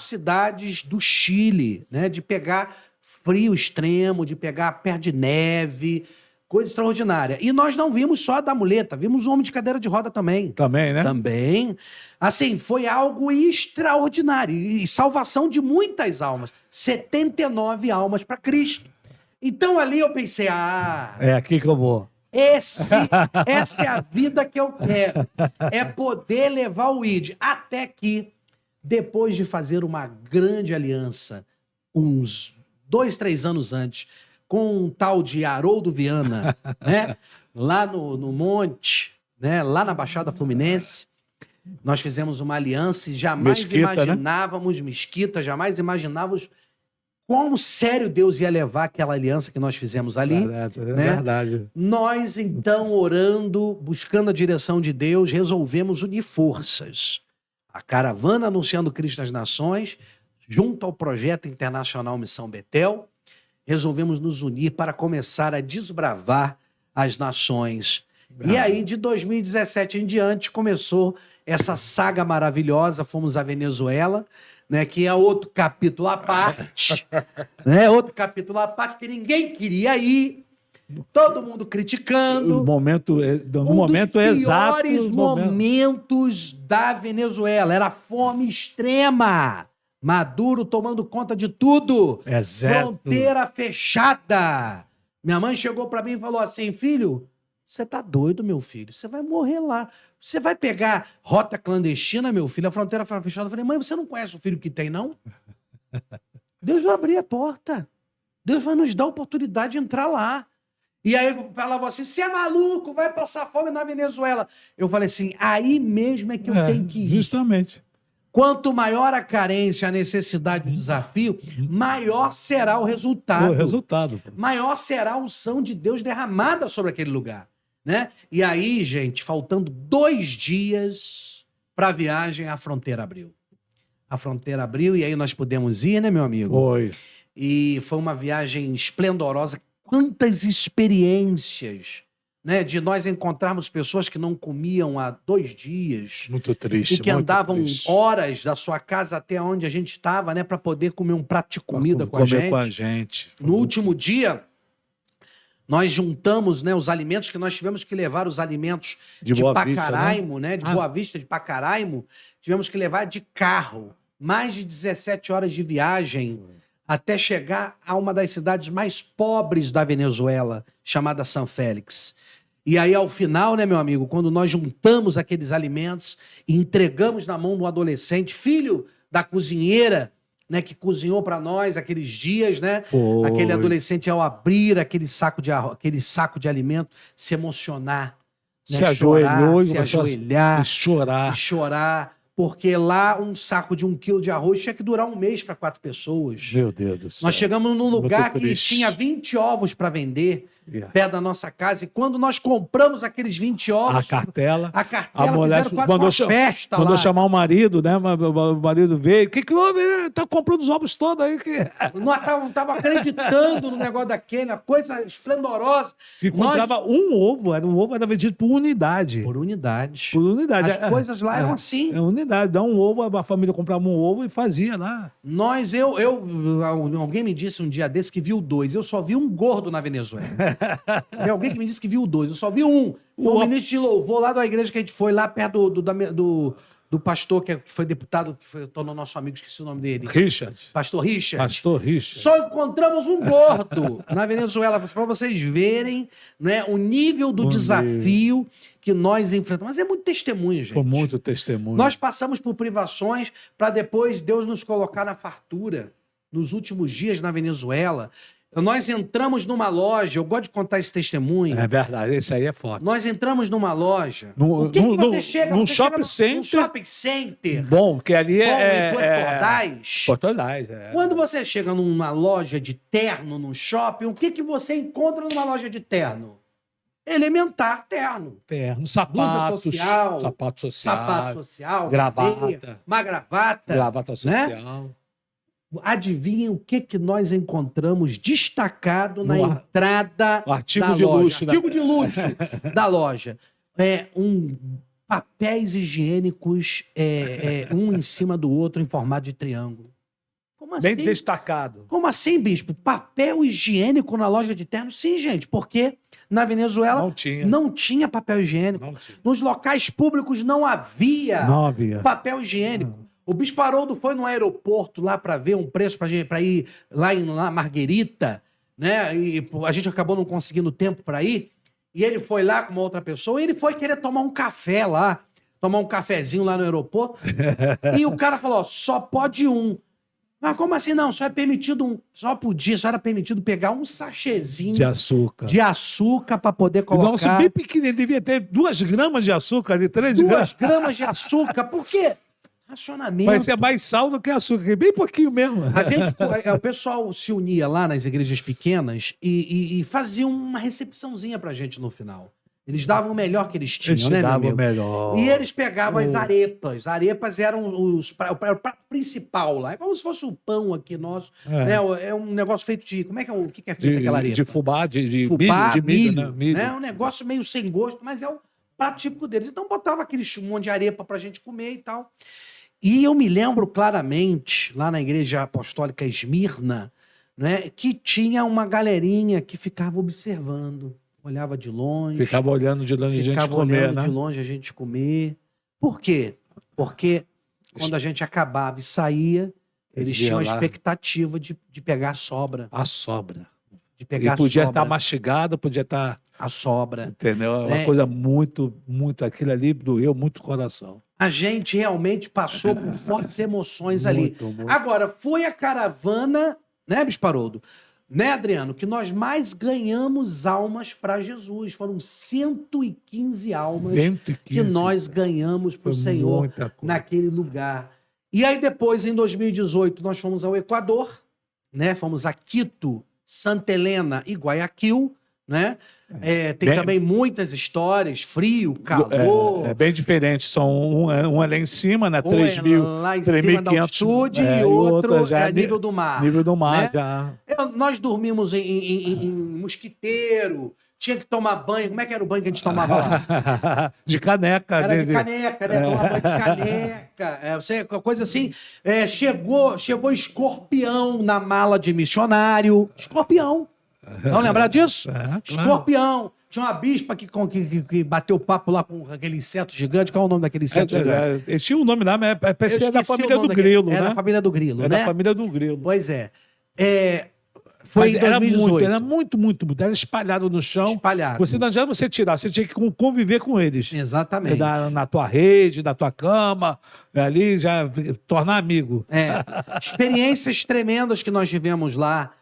cidades do Chile, né? De pegar frio extremo, de pegar pé de neve. Coisa extraordinária. E nós não vimos só da muleta, vimos o homem de cadeira de roda também. Também, né? Também. Assim, foi algo extraordinário. E salvação de muitas almas. 79 almas para Cristo. Então ali eu pensei, é aqui que eu vou. Essa é a vida que eu quero. É poder levar o ID. Até que, depois de fazer uma grande aliança, uns 2, 3 anos antes, com um tal de Haroldo Viana, né? Lá no monte, né? Lá na Baixada Fluminense, nós fizemos uma aliança e jamais imaginávamos, Mesquita, jamais imaginávamos quão sério Deus ia levar aquela aliança que nós fizemos ali. Verdade. Nós, então, orando, buscando a direção de Deus, resolvemos unir forças. A caravana anunciando Cristo às nações, junto ao projeto internacional Missão Betel, resolvemos nos unir para começar a desbravar as nações. E aí, de 2017 em diante, começou essa saga maravilhosa, fomos à Venezuela, né, que é outro capítulo à parte, né, outro capítulo à parte, que ninguém queria ir, todo mundo criticando. No momento Dos exato. piores momentos da Venezuela. Era fome extrema. Maduro tomando conta de tudo. Exército. Fronteira fechada. Minha mãe chegou para mim e falou assim: filho, você tá doido, meu filho? Você vai morrer lá. Você vai pegar rota clandestina, meu filho, a fronteira fechada. Eu falei: mãe, você não conhece o filho que tem, não? Deus vai abrir a porta. Deus vai nos dar a oportunidade de entrar lá. E aí falava assim: você é maluco, vai passar fome na Venezuela. Eu falei assim: aí mesmo é que eu tenho que ir. Justamente. Quanto maior a carência, a necessidade, o desafio, maior será o resultado. O resultado. Maior será a unção de Deus derramada sobre aquele lugar, né? E aí, gente, faltando 2 dias para a viagem, a fronteira abriu. A fronteira abriu e aí nós pudemos ir, né, meu amigo? Foi. E foi uma viagem esplendorosa. Quantas experiências, né, de nós encontrarmos pessoas que não comiam há 2 dias. Muito triste. E que muito andavam triste. horas da sua casa até onde a gente estava, né, para poder comer um prato de comida com a gente. Comer com a gente. No último dia, nós juntamos, né, os alimentos que nós tivemos que levar, os alimentos de Boa Pacaraimo, Vista, né, de Boa Vista, de Pacaraimo, tivemos que levar de carro. Mais de 17 horas de viagem até chegar a uma das cidades mais pobres da Venezuela, chamada San Félix. E aí, ao final, né, meu amigo, quando nós juntamos aqueles alimentos e entregamos na mão do adolescente, filho da cozinheira, né, que cozinhou para nós aqueles dias, né? Foi. Aquele adolescente, ao abrir aquele saco de alimento, se emocionar, né, Se ajoelhou e se começou ajoelhar e chorar. e chorar, porque lá um saco de 1 quilo de arroz tinha que durar 1 mês para 4 pessoas. Meu Deus do céu. Nós chegamos num lugar que triste. tinha 20 ovos para vender, Yeah. perto da nossa casa, e quando nós compramos aqueles 20 ovos, A cartela. a cartela A mulher fizeram quase uma festa mandou lá. chamar o marido, né? O marido veio. O que houve? Tá comprando os ovos todos aí. Não tava acreditando no negócio daquele, uma coisa esplendorosa. Que comprava um ovo, era vendido por unidade. Por unidade. Por unidade. As coisas lá eram assim. É unidade. Dá um ovo, a família comprava um ovo e fazia lá. Alguém me disse um dia desse que viu 2. Eu só vi um gordo na Venezuela. Tem alguém que me disse que viu 2. Eu só vi um. Foi o ministro de louvor lá da igreja que a gente foi, lá perto do pastor que foi deputado, que tornou nosso amigo, esqueci o nome dele. Richard. Pastor Richard. Pastor Richard. Só encontramos um gordo na Venezuela, para vocês verem, né, o nível do desafio que nós enfrentamos. Mas é muito testemunho, gente. Foi muito testemunho. Nós passamos por privações para depois Deus nos colocar na fartura. Nos últimos dias na Venezuela, nós entramos numa loja, eu gosto de contar esse testemunho. É verdade, esse aí é forte. Nós entramos numa loja. No- O que no- você no- chega? num Você shopping chega center. num shopping center. Bom, que ali Como é... em Puerto Ordaz. Porto Ordaz, é. Quando você chega numa loja de terno, num shopping, o que você encontra numa loja de terno? Elementar terno. Terno, sapatos, social, sapato social, Sapato social, gravata. cadeia, uma gravata. gravata social. Adivinhem o que nós encontramos destacado na No ar- entrada o artigo da de loja. luxo, né? Artigo de luxo da loja. Papéis higiênicos, um em cima do outro em formato de triângulo. Como assim? Bem destacado. Como assim, bispo? Papel higiênico na loja de terno? Sim, gente, porque na Venezuela Não tinha. não tinha papel higiênico. Não tinha. Nos locais públicos não havia Não havia. papel higiênico. O Bispo Haroldo foi no aeroporto lá para ver um preço para ir lá em Marguerita, né? E a gente acabou não conseguindo tempo para ir. E ele foi lá com uma outra pessoa e ele foi querer tomar um café lá, tomar um cafezinho lá no aeroporto. E o cara falou: ó, só pode um. Mas como assim não? Só é permitido um. Só era permitido pegar um sachêzinho De açúcar. de açúcar para poder colocar. Nossa, bem pequenininho. Devia ter 2 gramas de açúcar ali, 3 2 gramas. gramas de açúcar. Por quê? Racionamento. Vai ser mais sal do que açúcar. Bem pouquinho mesmo. O pessoal se unia lá nas igrejas pequenas e faziam uma recepçãozinha pra gente no final. Eles davam o melhor que eles tinham, Eles né, meu davam amigo? melhor. E eles pegavam as arepas. Arepas eram o prato principal lá. É como se fosse o pão aqui nosso. É. Né? É um negócio feito de... O que é feito aquela arepa? De fubá, de Fubá, milho, né? Milho. Né? Um negócio meio sem gosto, mas é prato típico deles. Então botava aquele monte de arepa pra gente comer e tal. E eu me lembro claramente, lá na igreja apostólica Esmirna, né, que tinha uma galerinha que ficava observando, olhava de longe. Ficava olhando de longe a gente Ficava comer, olhando né? de longe a gente comer. Por quê? Porque quando a gente acabava e saía, eles tinham a Via lá. expectativa de pegar a sobra. A sobra. De pegar E podia a sobra. estar mastigado, podia estar, A sobra. entendeu? É uma É. coisa muito, muito, aquilo ali doeu muito o coração. A gente realmente passou por fortes emoções ali. Muito, muito. Agora, foi a caravana, né, Bispo Haroldo? Né, Adriano? Que nós mais ganhamos almas para Jesus. Foram 115 almas 115. que nós ganhamos para o Foi Senhor muita coisa. naquele lugar. E aí depois, em 2018, nós fomos ao Equador, né? Fomos a Quito, Santa Helena e Guayaquil, né? Tem Bem- também muitas histórias, frio, calor. É bem diferente. São um é lá em cima, né? Um 3 é mil, lá em cima da 3.500. altitude e outro é nível do mar. Nível do mar, né? já. Nós dormimos em mosquiteiro, tinha que tomar banho. Como é que era o banho que a gente tomava lá? De caneca. Era de caneca, né? Tomar banho de caneca. Coisa assim. Chegou escorpião na mala de missionário. Escorpião. Não lembrar disso? Claro. Escorpião. Tinha uma bispa que bateu papo lá com aquele inseto gigante. Qual é o nome daquele inseto gigante? Eles tinham um nome lá, mas parece que é da esqueci o família nome do daquele- grilo, É né? da família do grilo, É né? da família do grilo. Pois é. Foi Mas em 2018. era muito. Era espalhado no chão. Espalhado. Você não adianta você tirar, você tinha que conviver com eles. Exatamente. Na tua rede, na tua cama, ali já tornar amigo. Experiências tremendas que nós tivemos lá.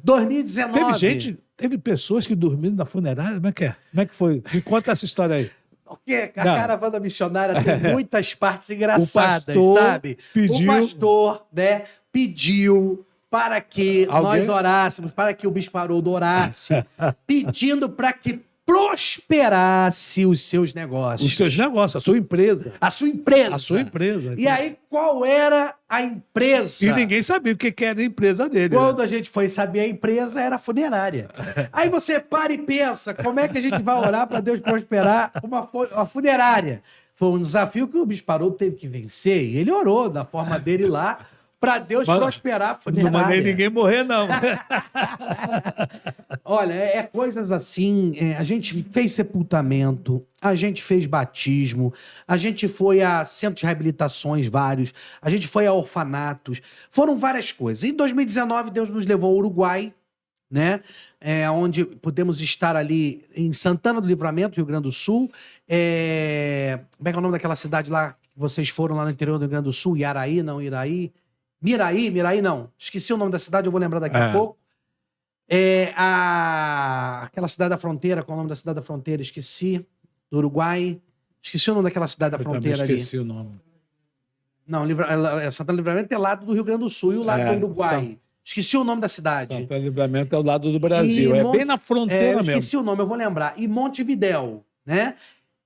2019. Teve pessoas que dormiram na funerária? Como é que é? Como é que foi? Me conta essa história aí. Porque a Não. caravana missionária tem muitas partes engraçadas, pastor sabe? pediu- O pastor, né, pediu para que Alguém? nós orássemos, para que o Bispo Haroldo orasse, pedindo para que prosperasse os seus negócios. Os seus negócios, a sua empresa. A sua empresa. A sua empresa. E aí, qual era a empresa? E ninguém sabia o que era a empresa dele. Quando Né? a gente foi saber, a empresa era funerária. Aí você para e pensa, como é que a gente vai orar para Deus prosperar uma funerária? Foi um desafio que o Bispo Haroldo teve que vencer, e ele orou da forma dele lá para Deus Mas prosperar a Não funerária. mandei ninguém morrer, não. Olha, coisas assim. A gente fez sepultamento, a gente fez batismo, a gente foi a centros de reabilitações vários, a gente foi a orfanatos. Foram várias coisas. Em 2019, Deus nos levou ao Uruguai, né? Onde pudemos estar ali em Santana do Livramento, Rio Grande do Sul. Como é que é o nome daquela cidade lá que vocês foram lá no interior do Rio Grande do Sul? Iraí, não, Iraí. Miraí não. Esqueci o nome da cidade, eu vou lembrar daqui a pouco. Aquela cidade da fronteira, qual é o nome da cidade da fronteira? Esqueci. Do Uruguai. Esqueci o nome daquela cidade da Eu também fronteira ali. esqueci o nome. Não, Santana do Livramento é lado do Rio Grande do Sul e o lado do Uruguai. Esqueci o nome da cidade. Santana do Livramento é o lado do Brasil. E Bem na fronteira eu mesmo. esqueci o nome, eu vou lembrar. E Montevidéu, né?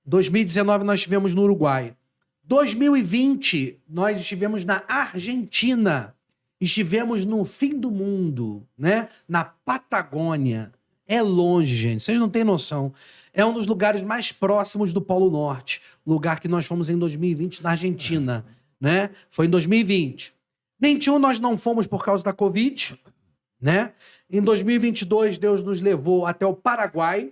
2019 nós estivemos no Uruguai. 2020 nós estivemos na Argentina. Estivemos no fim do mundo, né? Na Patagônia. É longe, gente. Vocês não têm noção. É um dos lugares mais próximos do Polo Norte. Lugar que nós fomos em 2020 na Argentina, né? Foi em 2020. 21 nós não fomos por causa da Covid, né? Em 2022 Deus nos levou até o Paraguai,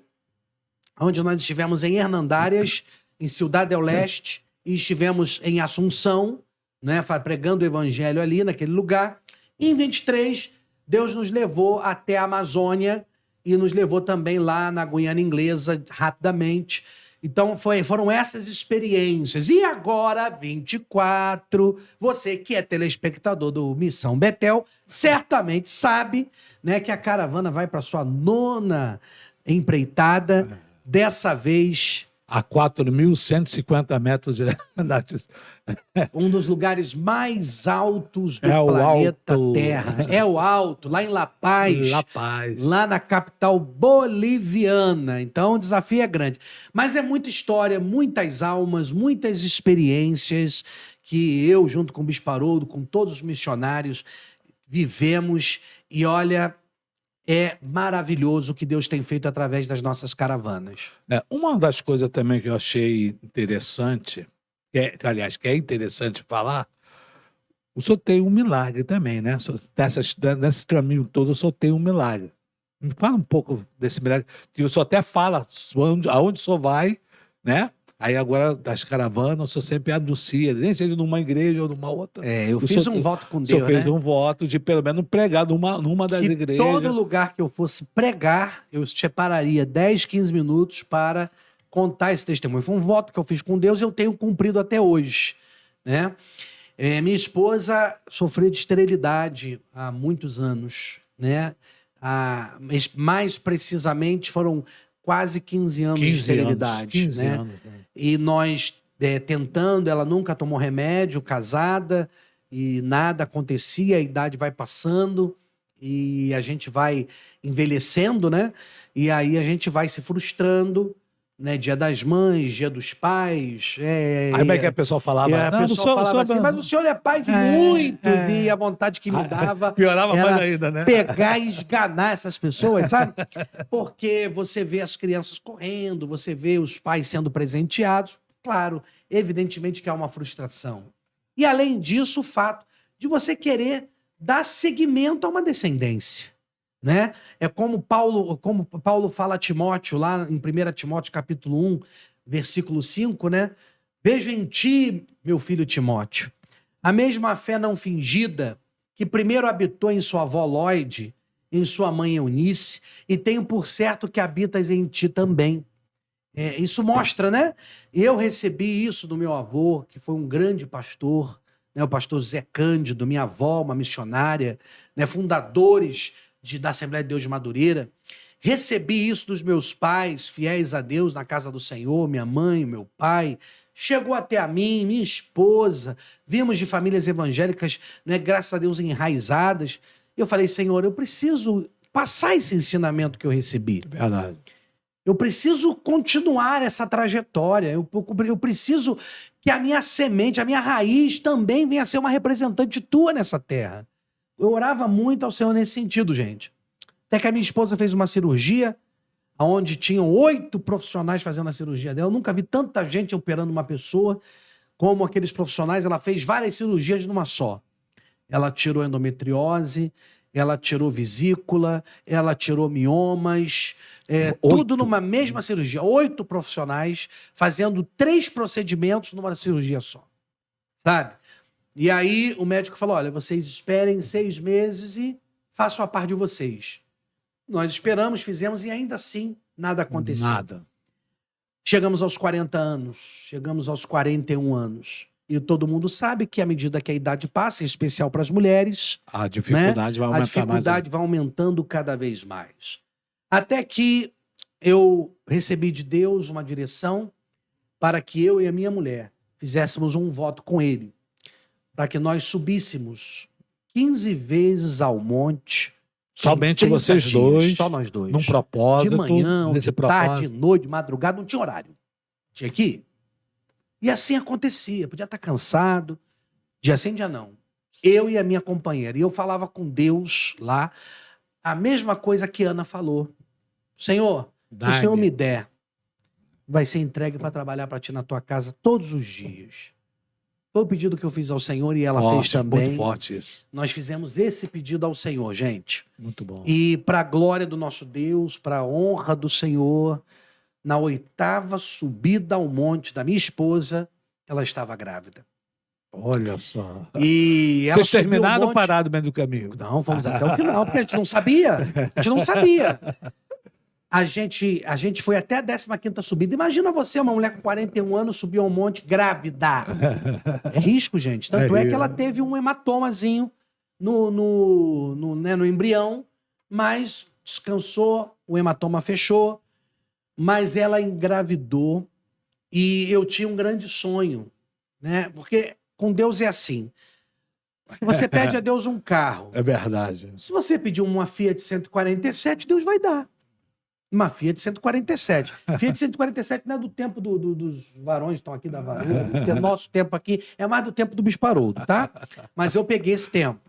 onde nós estivemos em Hernandárias, em Ciudad del Este, e estivemos em Assunção, né, pregando o evangelho ali naquele lugar. E em 23, Deus nos levou até a Amazônia e nos levou também lá na Guiana Inglesa rapidamente. Então foram essas experiências. E agora, 24, você que é telespectador do Missão Betel, certamente sabe, né, que a caravana vai para sua 9ª empreitada, dessa vez A 4.150 metros de... um dos lugares mais altos do É o planeta alto. Terra. É o alto, lá em La Paz. La Paz. Lá na capital boliviana. Então o desafio é grande. Mas é muita história, muitas almas, muitas experiências que eu, junto com o Bispo Haroldo, com todos os missionários, vivemos. E olha, é maravilhoso o que Deus tem feito através das nossas caravanas. Uma das coisas também que eu achei interessante, aliás, que é interessante falar, o senhor tem um milagre também, né? Nesse caminho todo, o senhor tem um milagre. Me fala um pouco desse milagre, que o senhor até fala aonde o senhor vai, né? Aí agora, das caravanas, o senhor sempre anuncia, nem seja numa igreja ou numa outra. Eu fiz um voto com O Deus, senhor fez né? um voto de pelo menos pregar numa das Que igrejas. todo lugar que eu fosse pregar, eu separaria 10, 15 minutos para contar esse testemunho. Foi um voto que eu fiz com Deus e eu tenho cumprido até hoje, né? Minha esposa sofreu de esterilidade há muitos anos, né? Mais precisamente foram quase 15 anos de esterilidade. 15 né? anos. Né? E nós tentando, ela nunca tomou remédio, casada, e nada acontecia, a idade vai passando e a gente vai envelhecendo, né? E aí a gente vai se frustrando, né? Dia das Mães, Dia dos Pais. Aí como é que a pessoa falava? A pessoa falava assim, mas o senhor é pai de muitos, e a vontade que me dava piorava era mais ainda, né? pegar e esganar essas pessoas, sabe? Porque você vê as crianças correndo, você vê os pais sendo presenteados, claro, evidentemente que há uma frustração. E além disso, o fato de você querer dar seguimento a uma descendência, né? É como Paulo fala a Timóteo, lá em 1 Timóteo capítulo 1, versículo 5, né? Vejo em ti, meu filho Timóteo, a mesma fé não fingida que primeiro habitou em sua avó Lóide, em sua mãe Eunice, e tenho por certo que habitas em ti também. Isso mostra, né? Eu recebi isso do meu avô, que foi um grande pastor, né? O pastor Zé Cândido, minha avó, uma missionária, né? Fundadores da Assembleia de Deus de Madureira. Recebi isso dos meus pais, fiéis a Deus, na casa do Senhor, minha mãe, meu pai. Chegou até a mim, minha esposa. Vimos de famílias evangélicas, né? Graças a Deus, enraizadas. Eu falei, Senhor, eu preciso passar esse ensinamento que eu recebi. Verdade. Eu preciso continuar essa trajetória. Eu preciso que a minha semente, a minha raiz também venha a ser uma representante tua nessa terra. Eu orava muito ao Senhor nesse sentido, gente. Até que a minha esposa fez uma cirurgia, onde tinham 8 profissionais fazendo a cirurgia dela. Eu nunca vi tanta gente operando uma pessoa como aqueles profissionais. Ela fez várias cirurgias numa só. Ela tirou endometriose, ela tirou vesícula, ela tirou miomas, tudo numa mesma cirurgia. 8 profissionais fazendo 3 procedimentos numa cirurgia só. Sabe? E aí o médico falou, olha, vocês esperem 6 meses e façam a parte de vocês. Nós esperamos, fizemos e ainda assim nada aconteceu. Nada. Chegamos aos 40 anos, chegamos aos 41 anos. E todo mundo sabe que à medida que a idade passa, em especial para as mulheres, a dificuldade vai aumentar mais. A dificuldade vai aumentando cada vez mais. Até que eu recebi de Deus uma direção para que eu e a minha mulher fizéssemos um voto com ele, para que nós subíssemos 15 vezes ao monte. Somente vocês dois. Só nós dois. Num propósito. De manhã, nesse de propósito. tarde, de noite, de madrugada, não tinha horário. Tinha que ir. E assim acontecia. Podia estar cansado. Dia sim, dia não. Eu e a minha companheira. E eu falava com Deus lá a mesma coisa que Ana falou. Senhor, se o Senhor me der, vai ser entregue para trabalhar para ti na tua casa todos os dias. Foi o pedido que eu fiz ao Senhor e ela fez também. Muito forte isso. Nós fizemos esse pedido ao Senhor, gente. Muito bom. E para a glória do nosso Deus, para a honra do Senhor, na 8ª subida ao monte da minha esposa, ela estava grávida. Olha só. E ela vocês terminaram ou monte... pararam no meio do caminho? Não, fomos até o final, porque a gente não sabia. A gente não sabia. A gente foi até a 15ª subida. Imagina você, uma mulher com 41 anos, subir um monte grávida. É risco, gente. Tanto é que ela teve um hematomazinho no embrião, mas descansou, o hematoma fechou, mas ela engravidou e eu tinha um grande sonho, né? Porque com Deus é assim. Você pede a Deus um carro. É verdade. Se você pedir uma Fiat 147, Deus vai dar. Uma Fiat 147. Fiat 147 não é do tempo dos varões que estão aqui da varanda. Nosso tempo aqui é mais do tempo do Bispo Haroldo, tá? Mas eu peguei esse tempo.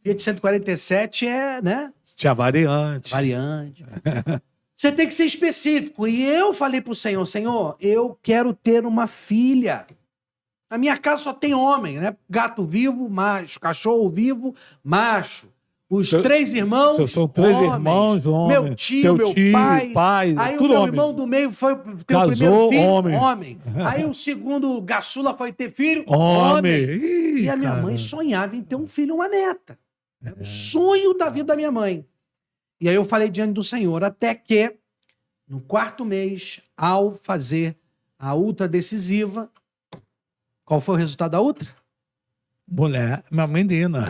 Fiat 147 é, né? Tinha variante. Variante. Você tem que ser específico. E eu falei pro Senhor, Senhor, eu quero ter uma filha. Na minha casa só tem homem, né? Gato vivo, macho. Cachorro vivo, macho. Os 3 irmãos, São 3 homens. irmãos, homens. Meu tio, Teu meu tio, pai. Aí o tudo meu homem. irmão do meio foi ter o Casou, primeiro filho, homem. Aí o segundo Gaçula foi ter filho, Homem. E a minha Ih, mãe cara. sonhava em ter um filho e uma neta. É o sonho da vida da minha mãe. E aí eu falei diante do Senhor, até que no 4º mês, ao fazer a ultra decisiva, qual foi o resultado da ultra? Mulher, uma menina.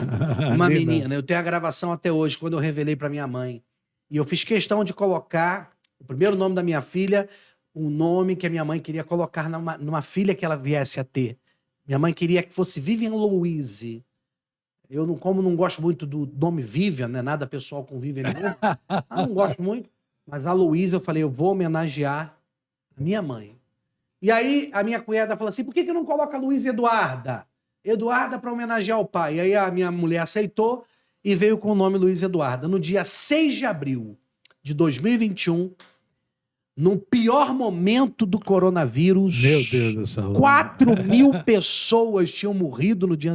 Uma Linda. menina. Eu tenho a gravação até hoje, quando eu revelei para minha mãe. E eu fiz questão de colocar o primeiro nome da minha filha, o nome que a minha mãe queria colocar numa filha que ela viesse a ter. Minha mãe queria que fosse Vivian Louise. Eu, como não gosto muito do nome Vivian, não é nada pessoal com Vivian nenhum, não gosto muito. Mas a Louise, eu falei, eu vou homenagear a minha mãe. E aí a minha cunhada falou assim, por que não coloca Luiz Eduarda? Eduarda para homenagear o pai. E aí a minha mulher aceitou e veio com o nome Luiz Eduarda. No dia 6 de abril de 2021, no pior momento do coronavírus, Meu Deus do céu. 4.000 pessoas tinham morrido no dia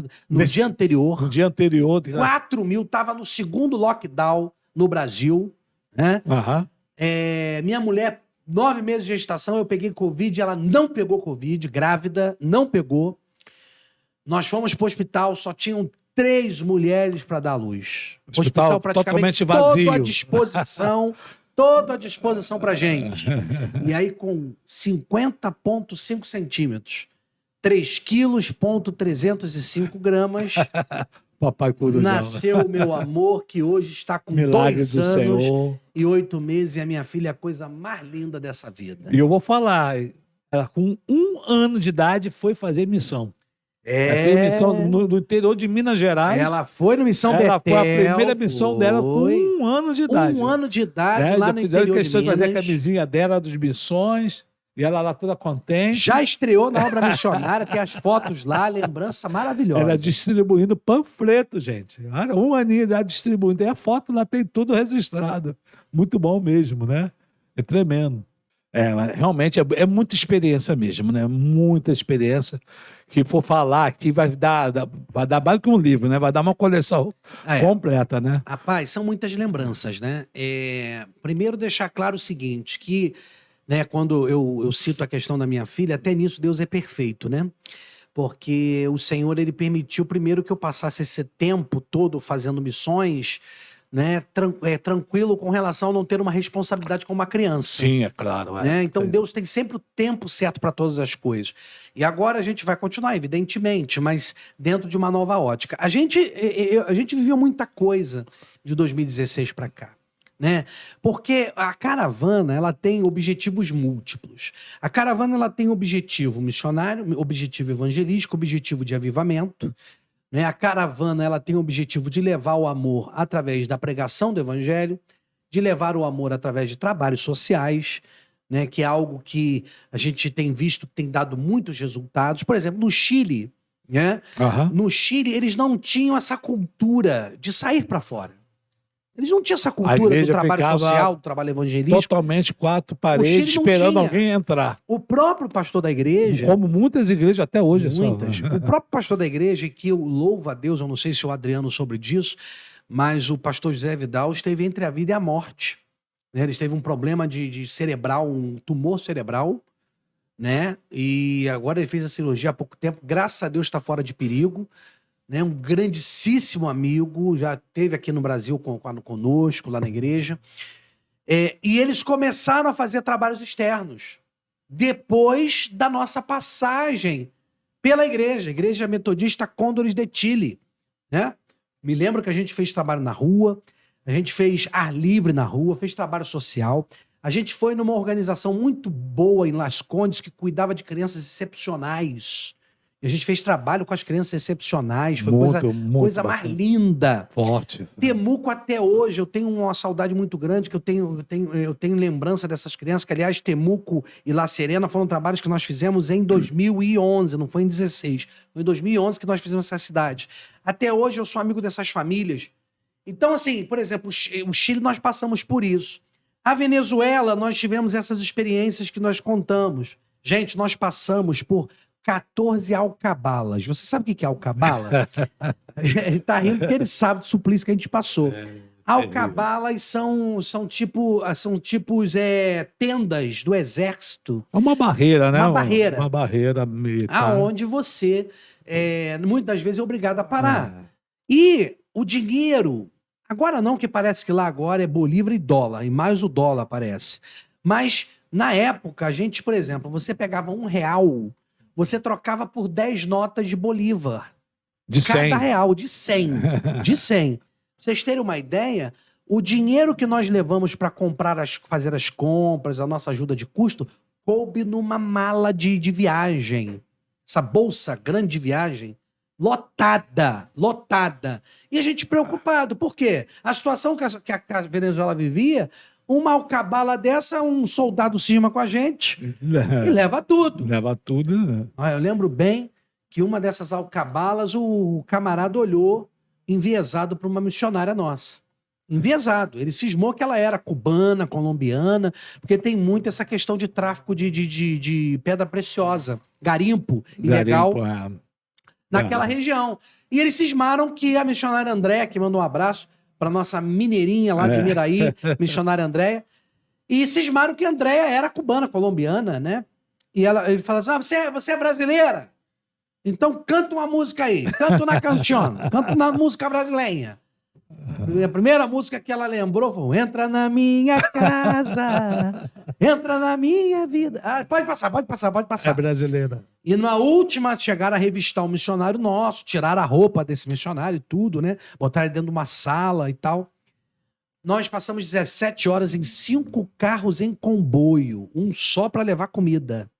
anterior. No dia anterior. 4.000, estava no 2º lockdown no Brasil, né? Aham. Minha mulher, 9 meses de gestação, eu peguei Covid, ela não pegou Covid, grávida, não pegou. Nós fomos para o hospital, só tinham 3 mulheres para dar luz. Hospital praticamente totalmente vazio. Toda à disposição pra gente. E aí com 50,5 centímetros, 3 quilos, 305 gramas, Papai cuida dela. nasceu o meu amor, que hoje está com Milagre 2 do anos Senhor. e 8 meses, e a minha filha é a coisa mais linda dessa vida. E eu vou falar, ela com 1 ano de idade foi fazer missão. Ela teve missão no interior de Minas Gerais. Ela foi no Missão Ela Betel. foi a primeira missão dela com foi. 1 ano de idade. 1 ano de idade, lá Já no fizeram interior questão de de fazer a Minas. camisinha dela dos missões. E ela lá toda contente. Já estreou na obra missionária, tem as fotos lá, lembrança maravilhosa. Ela distribuindo panfleto, gente. Olha, 1 aninho já distribuindo. Tem a foto lá, tem tudo registrado. Muito bom mesmo, né? É tremendo. Realmente é muita experiência mesmo, né? Muita experiência. Que for falar aqui vai dar mais que um livro, né? Vai dar uma coleção completa, né? Rapaz, são muitas lembranças, né? Primeiro deixar claro o seguinte, que né, quando eu cito a questão da minha filha, até nisso Deus é perfeito, né? Porque o Senhor, ele permitiu primeiro que eu passasse esse tempo todo fazendo missões, né, tranquilo com relação a não ter uma responsabilidade com uma criança. Sim, é claro. Né? Então Deus tem sempre o tempo certo para todas as coisas. E agora a gente vai continuar, evidentemente, mas dentro de uma nova ótica. A gente viveu muita coisa de 2016 para cá. Né? Porque a caravana, ela tem objetivos múltiplos. A caravana, ela tem objetivo missionário, objetivo evangelístico, objetivo de avivamento. Né? A caravana, ela tem o objetivo de levar o amor através da pregação do evangelho, de levar o amor através de trabalhos sociais, né? Que é algo que a gente tem visto que tem dado muitos resultados. Por exemplo, no Chile, né? No Chile, eles não tinham essa cultura de sair para fora. Eles não tinham essa cultura do trabalho social, do trabalho evangelístico. Totalmente 4 paredes esperando alguém entrar. O próprio pastor da igreja... Como muitas igrejas até hoje. Muitas. O próprio pastor da igreja, que eu louvo a Deus, eu não sei se o Adriano sobre disso, mas o pastor José Vidal esteve entre a vida e a morte. Né? Ele teve um problema de cerebral, um tumor cerebral, né? E agora ele fez a cirurgia há pouco tempo. Graças a Deus está fora de perigo. Né, um grandíssimo amigo, já esteve aqui no Brasil conosco, lá na igreja. E eles começaram a fazer trabalhos externos, depois da nossa passagem pela Igreja Metodista Condores de Chile. Né? Me lembro que a gente fez trabalho na rua, a gente fez ar livre na rua, fez trabalho social. A gente foi numa organização muito boa em Las Condes, que cuidava de crianças excepcionais. E a gente fez trabalho com as crianças excepcionais, foi coisa mais linda. Forte. Temuco até hoje, eu tenho uma saudade muito grande, que eu tenho lembrança dessas crianças, que aliás Temuco e La Serena foram trabalhos que nós fizemos em 2011, não foi em 2016. Foi em 2011 que nós fizemos essa cidade. Até hoje eu sou amigo dessas famílias. Então, assim, por exemplo, o Chile nós passamos por isso. A Venezuela, nós tivemos essas experiências que nós contamos. Gente, nós passamos por 14 alcabalas. Você sabe o que é alcabala? Ele tá rindo porque ele sabe do suplício que a gente passou. Alcabalas são tipos tendas do exército. É uma barreira, né? Uma barreira. Uma barreira militar. Aonde você, muitas vezes, é obrigado a parar. E o dinheiro... Agora não, que parece que lá agora é bolívar e dólar, e mais o dólar parece. Mas, na época, a gente, por exemplo, você pegava R$1, você trocava por 10 notas de bolívar. De 100. Cada real, de 100. De 100. Pra vocês terem uma ideia, o dinheiro que nós levamos para fazer as compras, a nossa ajuda de custo, coube numa mala de viagem. Essa bolsa grande de viagem, lotada. E a gente preocupado. Por quê? A situação que a Venezuela vivia, uma alcabala dessa, um soldado cisma com a gente e leva tudo. Leva tudo, né? Eu lembro bem que uma dessas alcabalas, o camarada olhou enviesado para uma missionária nossa. Enviesado. Ele cismou que ela era cubana, colombiana, porque tem muito essa questão de tráfico de pedra preciosa, garimpo ilegal naquela região. E eles cismaram que a missionária Andréia, que mandou um abraço para nossa mineirinha lá de Miraí, missionária Andréia, e cismaram que a Andréia era cubana, colombiana, né? E ele falou assim, você é brasileira? Então canta uma música aí, canta na canção, canta na música brasileira. E a primeira música que ela lembrou foi Entra na minha casa, entra na minha vida. Pode passar. É brasileira. E na última chegaram a revistar um missionário nosso, tiraram a roupa desse missionário e tudo, né? Botaram ele dentro de uma sala e tal. Nós passamos 17 horas em 5 carros em comboio, um só para levar comida.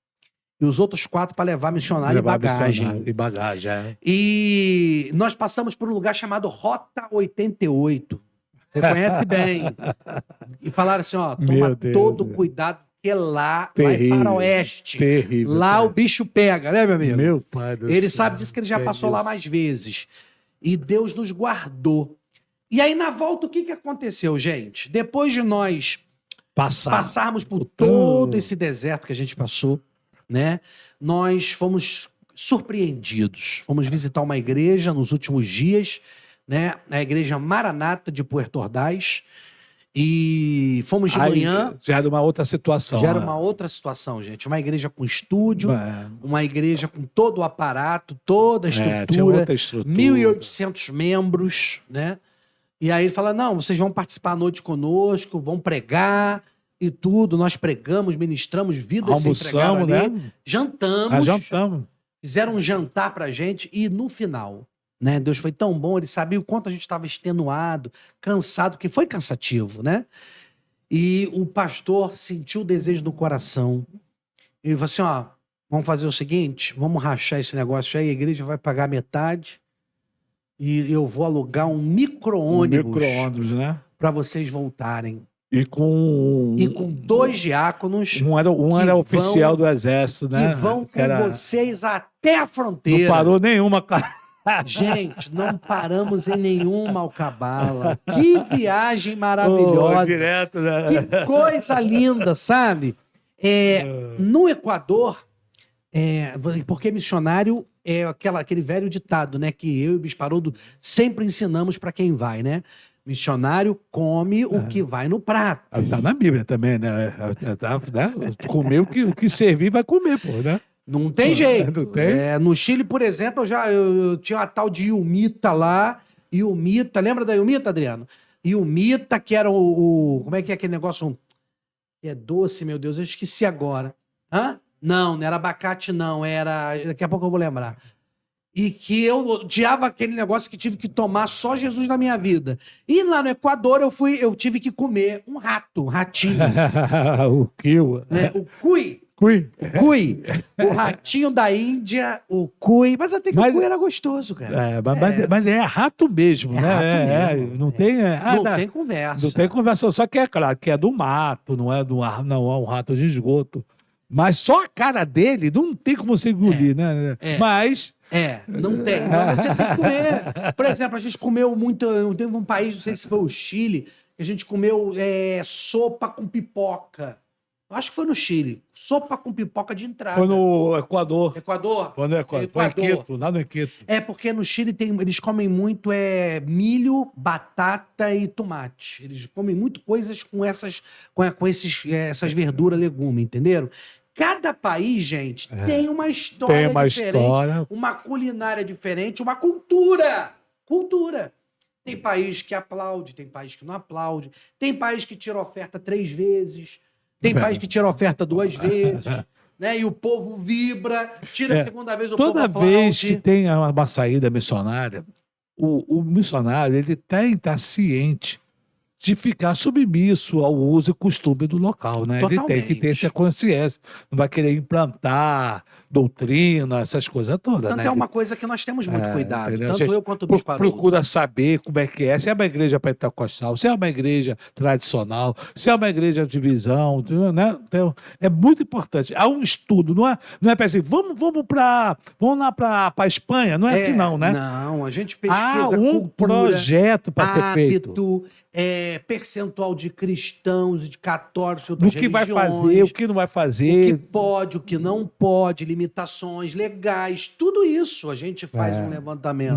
E os outros 4 para levar missionário e bagagem. E nós passamos por um lugar chamado Rota 88. Você conhece bem. E falaram assim, toma todo cuidado, porque lá é faroeste. Terrível. Lá o bicho pega, né, meu amigo? Meu pai do céu. Ele sabe disso que ele já passou lá mais vezes. E Deus nos guardou. E aí, na volta, o que aconteceu, gente? Depois de nós passarmos por todo esse deserto que a gente passou, né? Nós fomos surpreendidos. Fomos visitar uma igreja nos últimos dias, né? A igreja Maranata de Puerto Ordaz. E fomos de manhã. Já era uma outra situação. Já era uma outra situação, gente. Uma igreja com estúdio, uma igreja com todo o aparato, toda a estrutura. Tinha outra estrutura. 1.800 membros, né? E aí ele fala, não, vocês vão participar à noite conosco, vão pregar e tudo. Nós pregamos, ministramos vidas sem pregar ali. Né? Jantamos. Fizeram um jantar pra gente e no final, né? Deus foi tão bom, ele sabia o quanto a gente estava extenuado, cansado, que foi cansativo, né? E o pastor sentiu o desejo do coração. Ele falou assim, vamos fazer o seguinte, vamos rachar esse negócio aí, a igreja vai pagar metade e eu vou alugar um micro-ônibus né? Para vocês voltarem. E com 2 diáconos. Um era oficial do exército, né? Que vão com vocês até a fronteira. Não parou nenhuma, cara. Gente, não paramos em nenhuma alcabala. Que viagem maravilhosa. Direto, né? Que coisa linda, sabe? No Equador, porque missionário é aquele velho ditado, né? Que eu e o Bispo Haroldo sempre ensinamos para quem vai, né? Missionário come o que vai no prato. Tá na Bíblia também, né? Comer o que servir vai comer, pô, né? Não tem jeito. Não tem? No Chile, por exemplo, eu tinha uma tal de Iumita lá. Iumita, lembra da Iumita, Adriano? Iumita, que era como é que é aquele negócio? É doce, meu Deus, eu esqueci agora. Não era abacate, não. Daqui a pouco eu vou lembrar. E que eu odiava aquele negócio que tive que tomar só Jesus na minha vida. E lá no Equador eu tive que comer um ratinho. O kill. O cuy. Cuy. O ratinho da Índia, o cuy. Mas até que o cuy era gostoso, cara. Mas é rato mesmo, né? Não tem... não tem conversa. Não tem conversa. Só que é claro que é do mato, não é um rato de esgoto. Mas só a cara dele não tem como você engolir, né? Mas Não tem. Então você tem que comer. Por exemplo, a gente comeu muito. Teve um país, não sei se foi o Chile, que a gente comeu sopa com pipoca. Acho que foi no Chile. Sopa com pipoca de entrada. Foi no Equador. Equador? Foi no Equador. Foi em Quito, lá no Quito. Porque no Chile eles comem muito milho, batata e tomate. Eles comem muito coisas com essas verduras, legumes, entenderam? Cada país, gente, tem uma história diferente, uma culinária diferente, uma cultura. Cultura. Tem país que aplaude, tem país que não aplaude, tem país que tira oferta 3 vezes, tem país que tira oferta 2 vezes, né? E o povo vibra, tira a segunda vez, o povo aplaude. Toda vez que tem uma saída missionária, o missionário ele tem que estar ciente de ficar submisso ao uso e costume do local, né? Totalmente. Ele tem que ter essa consciência. Não vai querer implantar doutrina, essas coisas todas, Tanto né? é uma coisa que nós temos muito cuidado. Entendeu? Tanto eu quanto o Bispo Haroldo. Procura saber como é que é. Se é uma igreja pentecostal, se é uma igreja tradicional, se é uma igreja de visão, né? Então, é muito importante. Há um estudo, não é para assim, vamos lá para a Espanha, não é assim não, né? Não, a gente pesquisa Há um projeto para ser feito. Percentual de cristãos e de católicos de outras Do que vai religiões, fazer, o que não vai fazer. o que pode, o que não pode, limitações legais, tudo isso a gente faz um levantamento.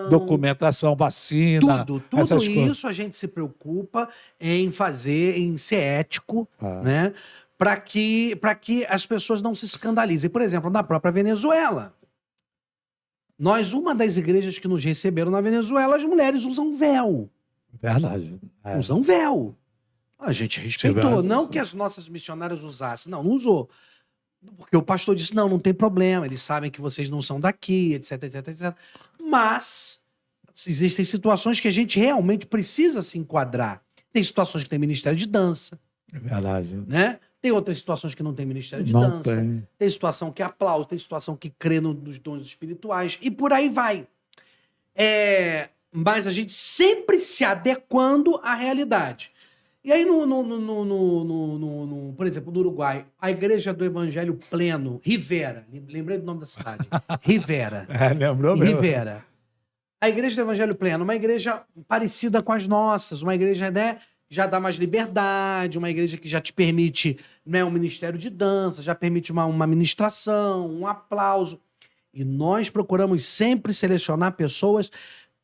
Documentação, vacina. Tudo essas isso coisas. a gente se preocupa em fazer, em ser ético, né? Para que as pessoas não se escandalizem. Por exemplo, na própria Venezuela. Uma das igrejas que nos receberam na Venezuela, as mulheres usam véu. Verdade. Usam véu. A gente respeitou. Não que as nossas missionárias usassem. Não usou. Porque o pastor disse, não tem problema. Eles sabem que vocês não são daqui, etc, etc, etc. Mas existem situações que a gente realmente precisa se enquadrar. Tem situações que tem ministério de dança. É verdade. Né? Tem outras situações que não tem ministério de dança. Tem situação que aplaude, tem situação que crê nos dons espirituais. E por aí vai. Mas a gente sempre se adequando à realidade. E aí, por exemplo, no Uruguai, a Igreja do Evangelho Pleno, Rivera, lembrei do nome da cidade, Rivera. Lembrou mesmo. Rivera. A Igreja do Evangelho Pleno, uma igreja parecida com as nossas, uma igreja, né, já dá mais liberdade, uma igreja que já te permite, né, um ministério de dança, já permite uma ministração, um aplauso. E nós procuramos sempre selecionar pessoas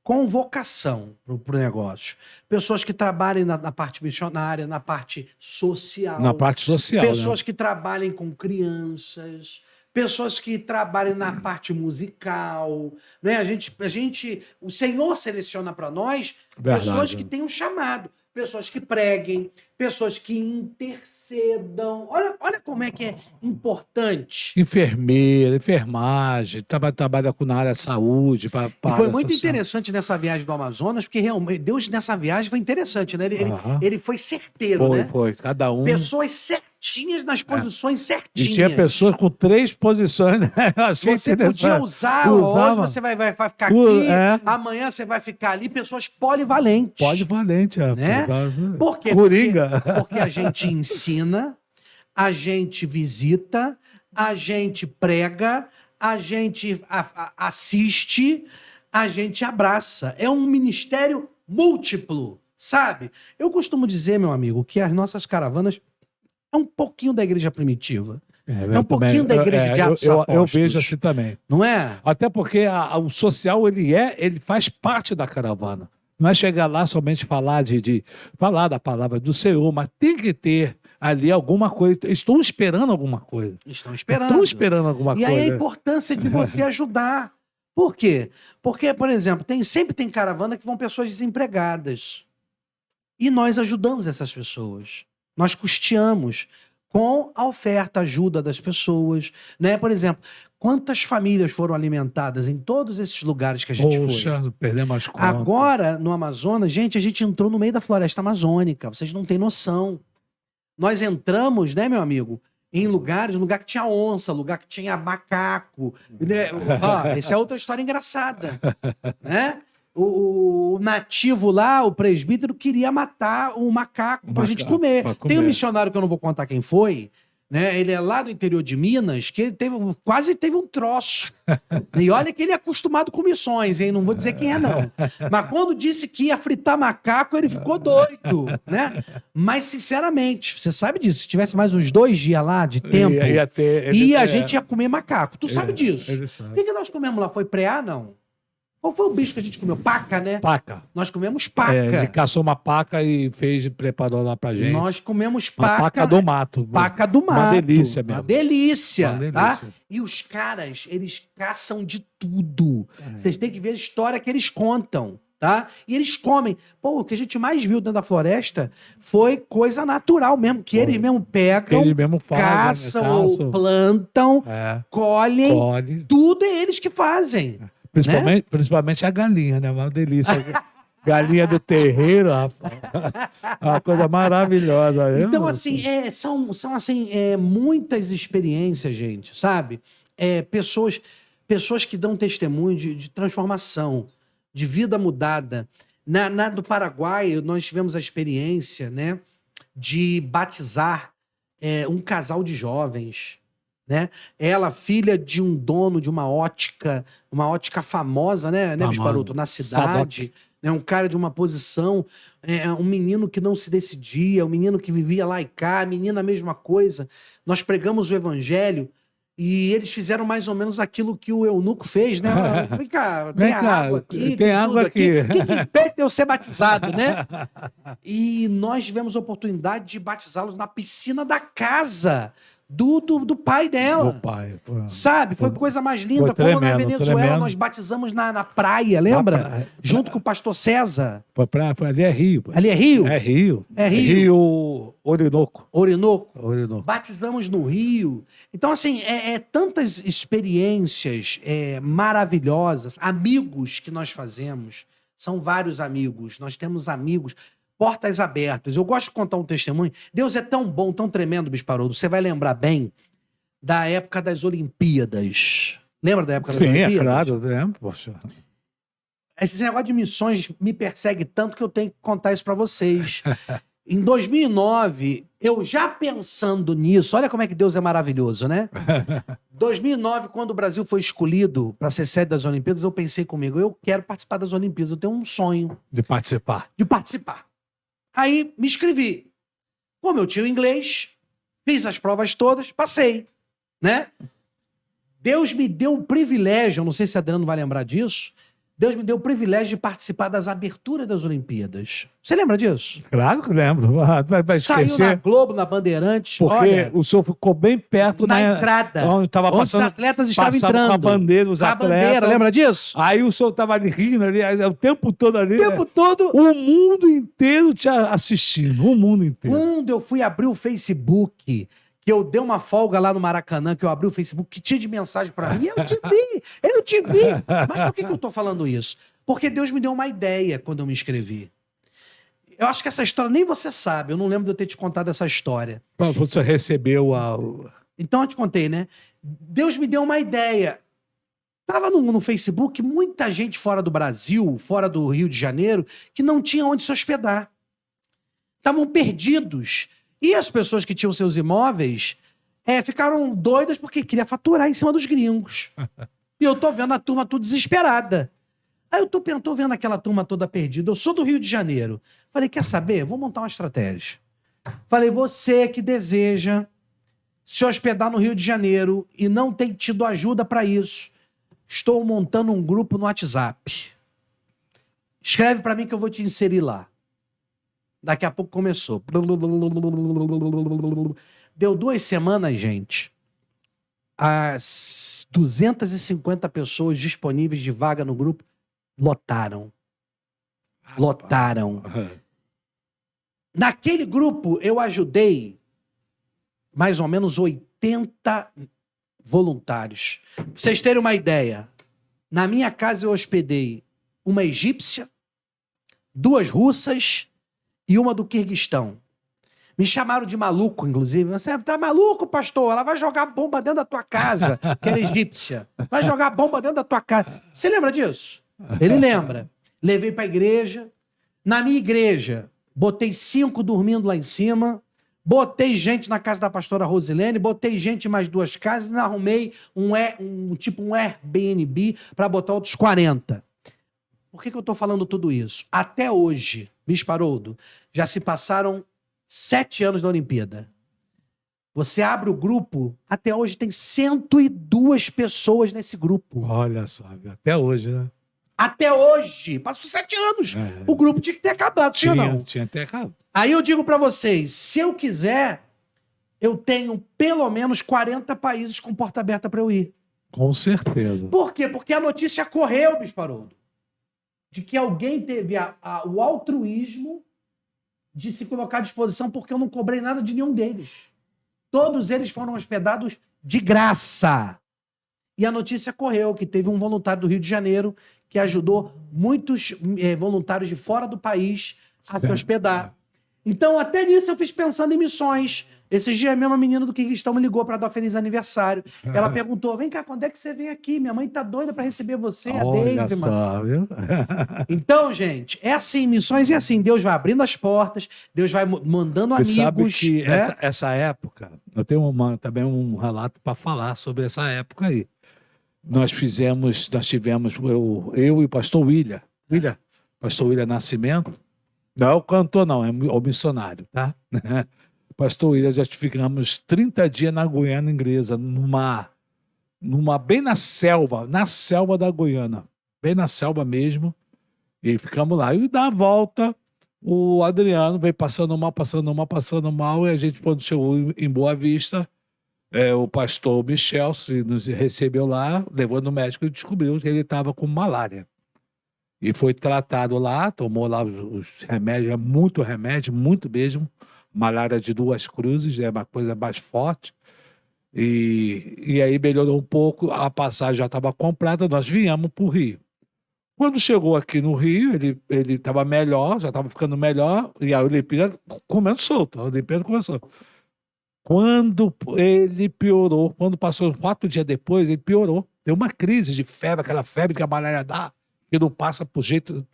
com vocação para o negócio. Pessoas que trabalhem na parte missionária, na parte social. Na parte social, pessoas que trabalhem com crianças, pessoas que trabalhem na parte musical. Né? O Senhor seleciona para nós pessoas que têm um chamado, pessoas que preguem, pessoas que intercedam. Olha como é que é importante. Enfermeira, enfermagem, trabalha na área da saúde. Foi muito interessante nessa viagem do Amazonas, porque realmente Deus nessa viagem foi interessante, né? Ele foi certeiro, né? Foi, cada um. Pessoas certinhas nas posições certinhas. E tinha pessoas com 3 posições, né? Você podia usar, hoje você vai ficar aqui, amanhã você vai ficar ali, pessoas polivalentes. Polivalente, né? Por quê? Coringa. Porque a gente ensina, a gente visita, a gente prega, a gente assiste, a gente abraça. É um ministério múltiplo, sabe? Eu costumo dizer, meu amigo, que as nossas caravanas é um pouquinho da igreja primitiva. É um pouquinho da igreja de Atos Apóstolos. Eu vejo assim também. Não é? Até porque o social, ele faz parte da caravana. Não é chegar lá somente falar falar da palavra do Senhor, mas tem que ter ali alguma coisa. Estão esperando alguma coisa. Estão esperando alguma coisa. E aí a importância de você ajudar. Por quê? Porque, por exemplo, sempre tem caravana que vão pessoas desempregadas. E nós ajudamos essas pessoas. Nós custeamos com a oferta, ajuda das pessoas, né? Por exemplo, quantas famílias foram alimentadas em todos esses lugares que a gente foi? Perdemos as contas. Agora, no Amazonas, gente, a gente entrou no meio da floresta amazônica. Vocês não têm noção. Nós entramos, né, meu amigo, em lugar que tinha onça, lugar que tinha macaco. Né? Essa é outra história engraçada, né? O nativo lá, o presbítero, queria matar o macaco pra gente comer. Tem um missionário que eu não vou contar quem foi, né? Ele é lá do interior de Minas, que ele quase teve um troço. E olha que ele é acostumado com missões, hein? Não vou dizer quem é, não. Mas quando disse que ia fritar macaco, ele ficou doido, né? Mas, sinceramente, você sabe disso. Se tivesse mais uns 2 dias lá de tempo, a gente ia comer macaco. Tu sabe disso. O que nós comemos lá? Foi preá, não? Qual foi o bicho que a gente comeu? Paca, né? Paca. Nós comemos paca. Ele caçou uma paca e preparou lá pra gente. Nós comemos paca. Uma paca do mato. Paca do mato. Uma delícia mesmo. Uma delícia, Uma delícia. tá? E os caras, eles caçam de tudo. Vocês têm que ver a história que eles contam, tá? E eles comem. Pô, o que a gente mais viu dentro da floresta foi coisa natural mesmo, que eles mesmo pegam, eles mesmo fazem, caçam, plantam, colhem. Tudo é eles que fazem. Principalmente a galinha, né? Uma delícia. Galinha do terreiro, rapaz. Uma coisa maravilhosa. Então, assim, são assim, muitas experiências, gente, sabe? Pessoas que dão testemunho de transformação, de vida mudada. Do Paraguai, nós tivemos a experiência, né, de batizar um casal de jovens, né? Ela, filha de um dono de uma ótica famosa, né, Bisparoto, na cidade, né, um cara de uma posição, um menino que não se decidia, um menino que vivia lá e cá, a menina a mesma coisa. Nós pregamos o evangelho e eles fizeram mais ou menos aquilo que o eunuco fez, né? Vem cá, tem água aqui. Tem água aqui. Que impede eu ser batizado, né? E nós tivemos a oportunidade de batizá-los na piscina da casa do pai dela. Do pai. Sabe? Foi coisa mais linda. Como na Venezuela nós batizamos na praia, lembra? Junto com o pastor César. Ali é Rio. Ali é Rio? É Rio. É Rio. Rio Orinoco. Orinoco. Batizamos no Rio. Então, assim, tantas experiências maravilhosas, amigos que nós fazemos. São vários amigos. Nós temos amigos. Portas abertas. Eu gosto de contar um testemunho. Deus é tão bom, tão tremendo, Bisparoldo. Você vai lembrar bem da época das Olimpíadas. Lembra da época das Olimpíadas? Sim, é claro, eu lembro, poxa. Esse negócio de missões me persegue tanto que eu tenho que contar isso pra vocês. Em 2009, eu já pensando nisso, olha como é que Deus é maravilhoso, né? 2009, quando o Brasil foi escolhido para ser sede das Olimpíadas, eu pensei comigo, eu quero participar das Olimpíadas, eu tenho um sonho. De participar. Aí me inscrevi. Como eu tinha o inglês, fiz as provas todas, passei, né? Deus me deu o privilégio, eu não sei se a Adriano vai lembrar disso, Deus me deu o privilégio de participar das aberturas das Olimpíadas. Você lembra disso? Claro que lembro. Vai esquecer. Saiu na Globo, na Bandeirantes. Porque olha, o senhor ficou bem perto na entrada. Onde os atletas estavam entrando. Com a bandeira, os atletas. A bandeira, lembra disso? Aí o senhor estava ali rindo ali, o tempo todo ali. O tempo todo. O mundo inteiro te assistindo. O mundo inteiro. Quando eu fui abrir o Facebook, que eu dei uma folga lá no Maracanã, que eu abri o Facebook, que tinha de mensagem pra mim, eu te vi. Mas por que eu tô falando isso? Porque Deus me deu uma ideia quando eu me inscrevi. Eu acho que essa história nem você sabe, eu não lembro de eu ter te contado essa história. Você recebeu a... Então eu te contei, né? Deus me deu uma ideia. Tava no Facebook muita gente fora do Brasil, fora do Rio de Janeiro, que não tinha onde se hospedar. Estavam perdidos. E as pessoas que tinham seus imóveis ficaram doidas porque queria faturar em cima dos gringos. E eu tô vendo a turma tudo desesperada. Aí eu tô vendo aquela turma toda perdida. Eu sou do Rio de Janeiro. Falei, quer saber? Vou montar uma estratégia. Falei, você que deseja se hospedar no Rio de Janeiro e não tem tido ajuda para isso, estou montando um grupo no WhatsApp. Escreve para mim que eu vou te inserir lá. Daqui a pouco começou. Deu 2 semanas, gente. As 250 pessoas disponíveis de vaga no grupo lotaram. Lotaram. Naquele grupo, eu ajudei mais ou menos 80 voluntários. Pra vocês terem uma ideia, na minha casa eu hospedei uma egípcia, 2 russas e uma do Quirguistão. Me chamaram de maluco, inclusive. Você tá maluco, pastor? Ela vai jogar bomba dentro da tua casa, que era egípcia. Vai jogar bomba dentro da tua casa. Você lembra disso? Ele lembra. Levei pra igreja. Na minha igreja, botei 5 dormindo lá em cima, botei gente na casa da pastora Rosilene, botei gente em mais 2 casas e arrumei um Airbnb para botar outros 40. Por que eu estou falando tudo isso? Até hoje, Bispo Haroldo, já se passaram 7 anos da Olimpíada. Você abre o grupo, até hoje tem 102 pessoas nesse grupo. Olha só, até hoje, né? Até hoje, passou 7 anos. O grupo tinha que ter acabado, tinha ou não? Tinha que ter acabado. Aí eu digo pra vocês, se eu quiser, eu tenho pelo menos 40 países com porta aberta pra eu ir. Com certeza. Por quê? Porque a notícia correu, Bispo Haroldo, de que alguém teve o altruísmo de se colocar à disposição porque eu não cobrei nada de nenhum deles. Todos eles foram hospedados de graça. E a notícia correu que teve um voluntário do Rio de Janeiro que ajudou muitos voluntários de fora do país a se hospedar. Então, até nisso eu fiz pensando em missões. Esses dias mesmo a menina do Que Cristão me ligou para dar feliz aniversário. Ela perguntou, vem cá, quando é que você vem aqui? Minha mãe tá doida para receber você, a Deise, mano. Viu? Então, gente, é assim, missões é assim. Deus vai abrindo as portas, Deus vai mandando Você amigos. sabe que né? essa época, eu tenho também um relato para falar sobre essa época aí. Nós tivemos, eu e o pastor William, pastor William Nascimento, não é o cantor não, é o missionário, tá? Pastor William, já ficamos 30 dias na Guiana Inglesa, bem na selva da Guiana, bem na selva mesmo, e ficamos lá. E da volta, o Adriano veio passando mal, e a gente, quando chegou em Boa Vista, o pastor Michel nos recebeu lá, levou no médico e descobriu que ele estava com malária. E foi tratado lá, tomou lá os remédios, muito mesmo. Malária de 2 cruzes, é uma coisa mais forte. E aí melhorou um pouco, a passagem já estava completa, nós viemos para o Rio. Quando chegou aqui no Rio, ele estava melhor, já estava ficando melhor, e a Olimpíada comendo solto, começou. Quando ele piorou, quando passou 4 dias depois, ele piorou. Deu uma crise de febre, aquela febre que a malária dá, que não passa por jeito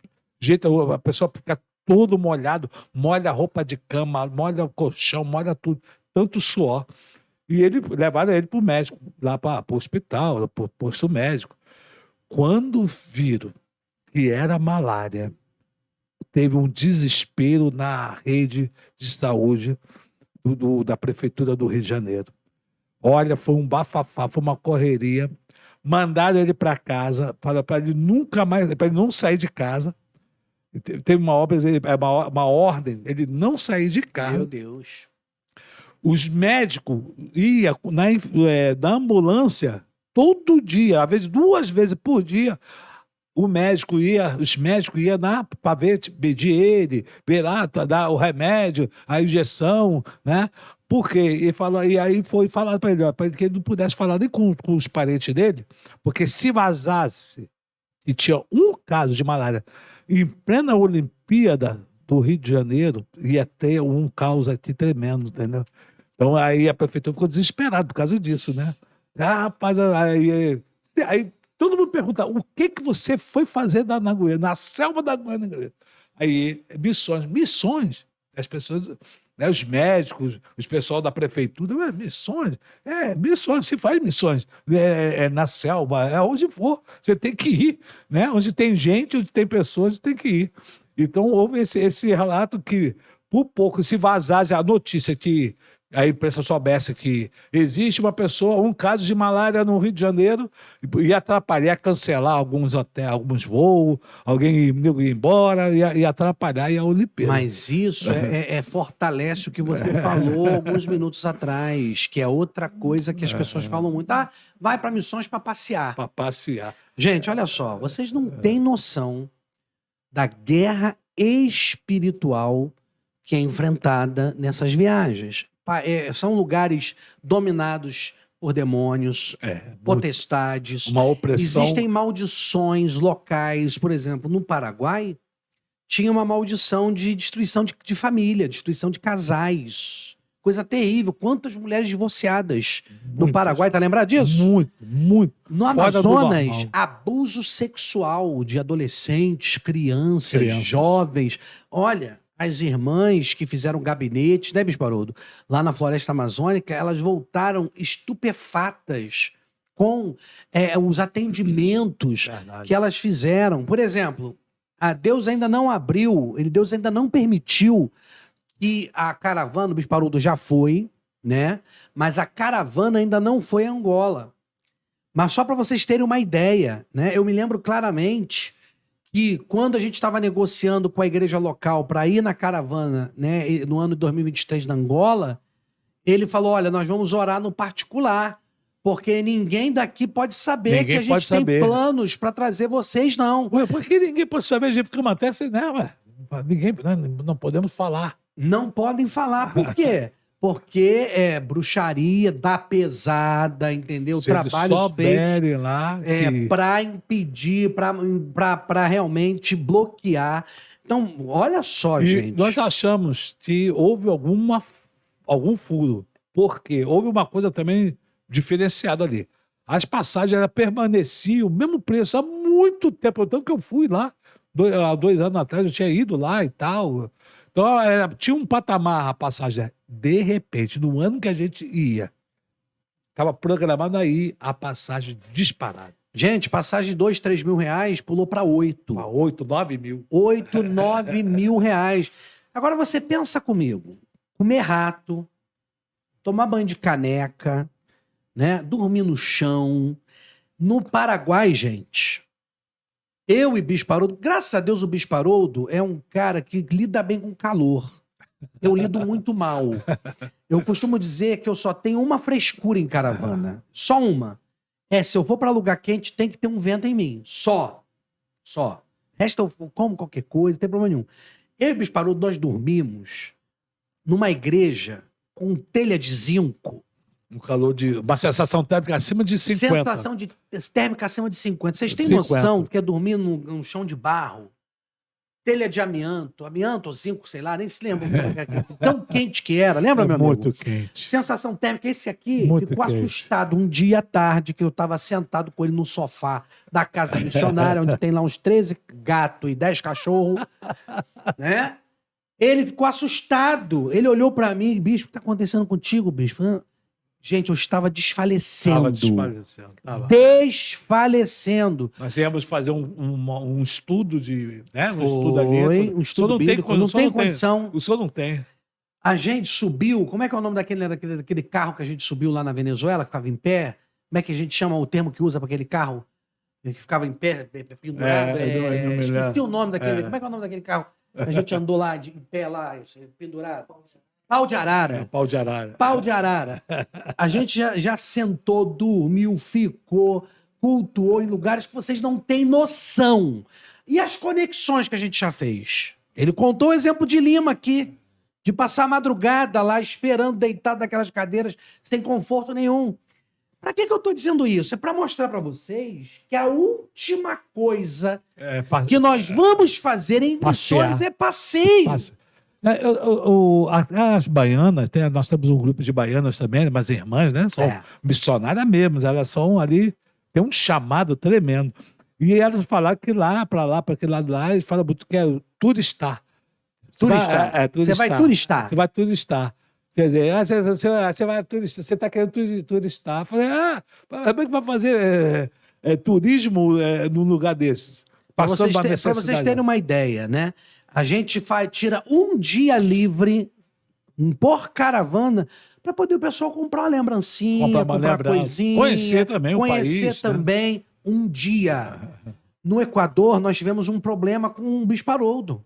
a pessoa fica todo molhado, molha a roupa de cama, molha o colchão, molha tudo, tanto suor. E levaram ele para o médico, lá para o hospital, para o posto médico. Quando viram que era malária, teve um desespero na rede de saúde da Prefeitura do Rio de Janeiro. Olha, foi um bafafá, foi uma correria. Mandaram ele para casa, para ele nunca mais, para ele não sair de casa. Teve uma ordem, ele não sair de casa. Meu Deus. Os médicos iam na ambulância todo dia, às vezes 2 vezes por dia. Os médicos iam para medir ele, ver lá, dar o remédio, a injeção, né? Porque e aí foi falado para ele que ele não pudesse falar nem com os parentes dele, porque se vazasse e tinha um caso de malária em plena Olimpíada do Rio de Janeiro, ia ter um caos aqui tremendo, entendeu? Então aí a prefeitura ficou desesperada por causa disso, né? Rapaz, aí todo mundo pergunta, o que você foi fazer na Guiana, na selva da Guiana Inglesa? Aí, missões, as pessoas, né, os médicos, os pessoal da prefeitura, missões, se faz missões, na selva, onde for, você tem que ir, né? Onde tem gente, onde tem pessoas, tem que ir. Então houve esse relato que, por pouco, se vazasse a notícia que a imprensa soubesse que existe um caso de malária no Rio de Janeiro, ia atrapalhar, ia cancelar alguns hotéis, alguns voos, alguém ia embora, ia atrapalhar a Olimpíada. Mas isso fortalece o que você falou alguns minutos atrás, que é outra coisa que as pessoas falam muito. Vai para missões para passear. Para passear. Gente, olha só, vocês não têm noção da guerra espiritual que é enfrentada nessas viagens. São lugares dominados por demônios, potestades. Uma opressão. Existem maldições locais. Por exemplo, no Paraguai, tinha uma maldição de destruição de família, destruição de casais. Coisa terrível. Quantas mulheres divorciadas no Paraguai, tá lembrado disso? Muito. No Amazonas, abuso sexual de adolescentes, crianças, jovens. Olha, as irmãs que fizeram gabinetes, né, Bispo Haroldo? Lá na Floresta Amazônica, elas voltaram estupefatas com os atendimentos Verdade. que elas fizeram. Por exemplo, Deus ainda não abriu, Deus ainda não permitiu que a caravana, o Bispo Haroldo já foi, né? Mas a caravana ainda não foi a Angola. Mas só para vocês terem uma ideia, né? Eu me lembro claramente que quando a gente estava negociando com a igreja local para ir na caravana, né, no ano de 2023 na Angola, ele falou: olha, nós vamos orar no particular, porque ninguém daqui pode saber Ninguém que a pode gente tem saber. planos para trazer vocês, não. Ué, por que ninguém pode saber? A gente fica até assim, né? Ué, ninguém, não podemos falar. Não podem falar. Por quê? Porque é bruxaria, dá pesada, entendeu? Se eles Trabalhos feitos souberem lá que... para impedir, para realmente bloquear. Então, olha só, E gente. nós achamos que houve algum furo, porque houve uma coisa também diferenciada ali. As passagens elas permaneciam o mesmo preço há muito tempo. Tanto que eu fui lá, há 2 anos atrás, eu tinha ido lá e tal. Então, tinha um patamar a passagem. De repente, no ano que a gente ia, estava programado aí a passagem disparada. Gente, passagem de 2, 3 mil reais pulou para 8. Para 8, 9 mil. 8, 9 mil reais. Agora você pensa comigo. Comer rato, tomar banho de caneca, né? Dormir no chão. No Paraguai, gente, eu e Bispo Haroldo, graças a Deus o Bispo Haroldo é um cara que lida bem com calor. Eu lido muito mal. Eu costumo dizer que eu só tenho uma frescura em caravana. Só uma. Se eu for para lugar quente, tem que ter um vento em mim. Só. Resta eu como qualquer coisa, não tem problema nenhum. Eu e o Bispo Haroldo, nós dormimos numa igreja com telha de zinco. Um calor de... Uma sensação térmica acima de 50. Sensação de térmica acima de 50. Vocês têm 50. noção do que é dormir num chão de barro? Telha de amianto ou zinco, sei lá, nem se lembra. Tão quente que era, lembra, meu amigo? Muito quente. Sensação térmica, esse aqui Muito ficou quente. assustado um dia à tarde que eu estava sentado com ele no sofá da casa da missionária, onde tem lá uns 13 gatos e 10 cachorros, né? Ele ficou assustado. Ele olhou para mim: bispo, o que tá acontecendo contigo, bispo? Gente, eu estava desfalecendo. Tava. Desfalecendo. Nós íamos fazer um estudo de... Né? Um Foi, estudo ali. um estudo bíblico, não tem condição. O senhor não tem. A gente subiu, como é que é o nome daquele carro que a gente subiu lá na Venezuela, que ficava em pé? Como é que a gente chama o termo que usa para aquele carro? Que ficava em pé, pendurado. Eu não me lembro. Esqueci o nome daquele. Como é que é o nome daquele carro? A gente andou lá em pé, lá, pendurado. Pau de arara. Pau de arara. Pau de arara. A gente já sentou, dormiu, ficou, cultuou em lugares que vocês não têm noção. E as conexões que a gente já fez? Ele contou o exemplo de Lima aqui, de passar a madrugada lá esperando deitado naquelas cadeiras sem conforto nenhum. Para que eu estou dizendo isso? É para mostrar para vocês que a última coisa que nós vamos fazer em missões é passeio. As baianas, nós temos um grupo de baianas também, mas irmãs, né? São missionárias mesmo, elas são ali, tem um chamado tremendo. E elas falaram que lá, para aquele lado lá, eles falam muito que é turistar. Turistar. Você vai turistar. Você vai turistar. Quer dizer, você vai turistar, você está querendo turistar. Eu falei, como é que vai fazer turismo num lugar desses? Passando uma necessidade. Para vocês terem uma ideia, né? A gente tira um dia livre por caravana para poder o pessoal comprar uma lembrancinha, comprar coisinha. Conhecer também o país. Conhecer também um dia. No Equador, nós tivemos um problema com o Bispo Haroldo.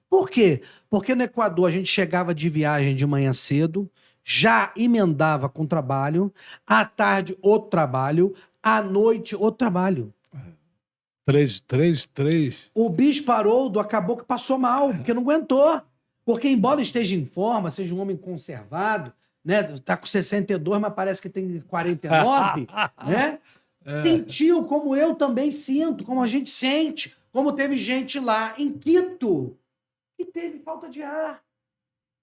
Por quê? Porque no Equador a gente chegava de viagem de manhã cedo, já emendava com trabalho, à tarde outro trabalho, à noite outro trabalho. Três. O Bispo Haroldo acabou que passou mal, porque não aguentou. Porque, embora esteja em forma, seja um homem conservado, né? Tá com 62, mas parece que tem 49, né? Sentiu como eu também sinto, como a gente sente, como teve gente lá em Quito que teve falta de ar,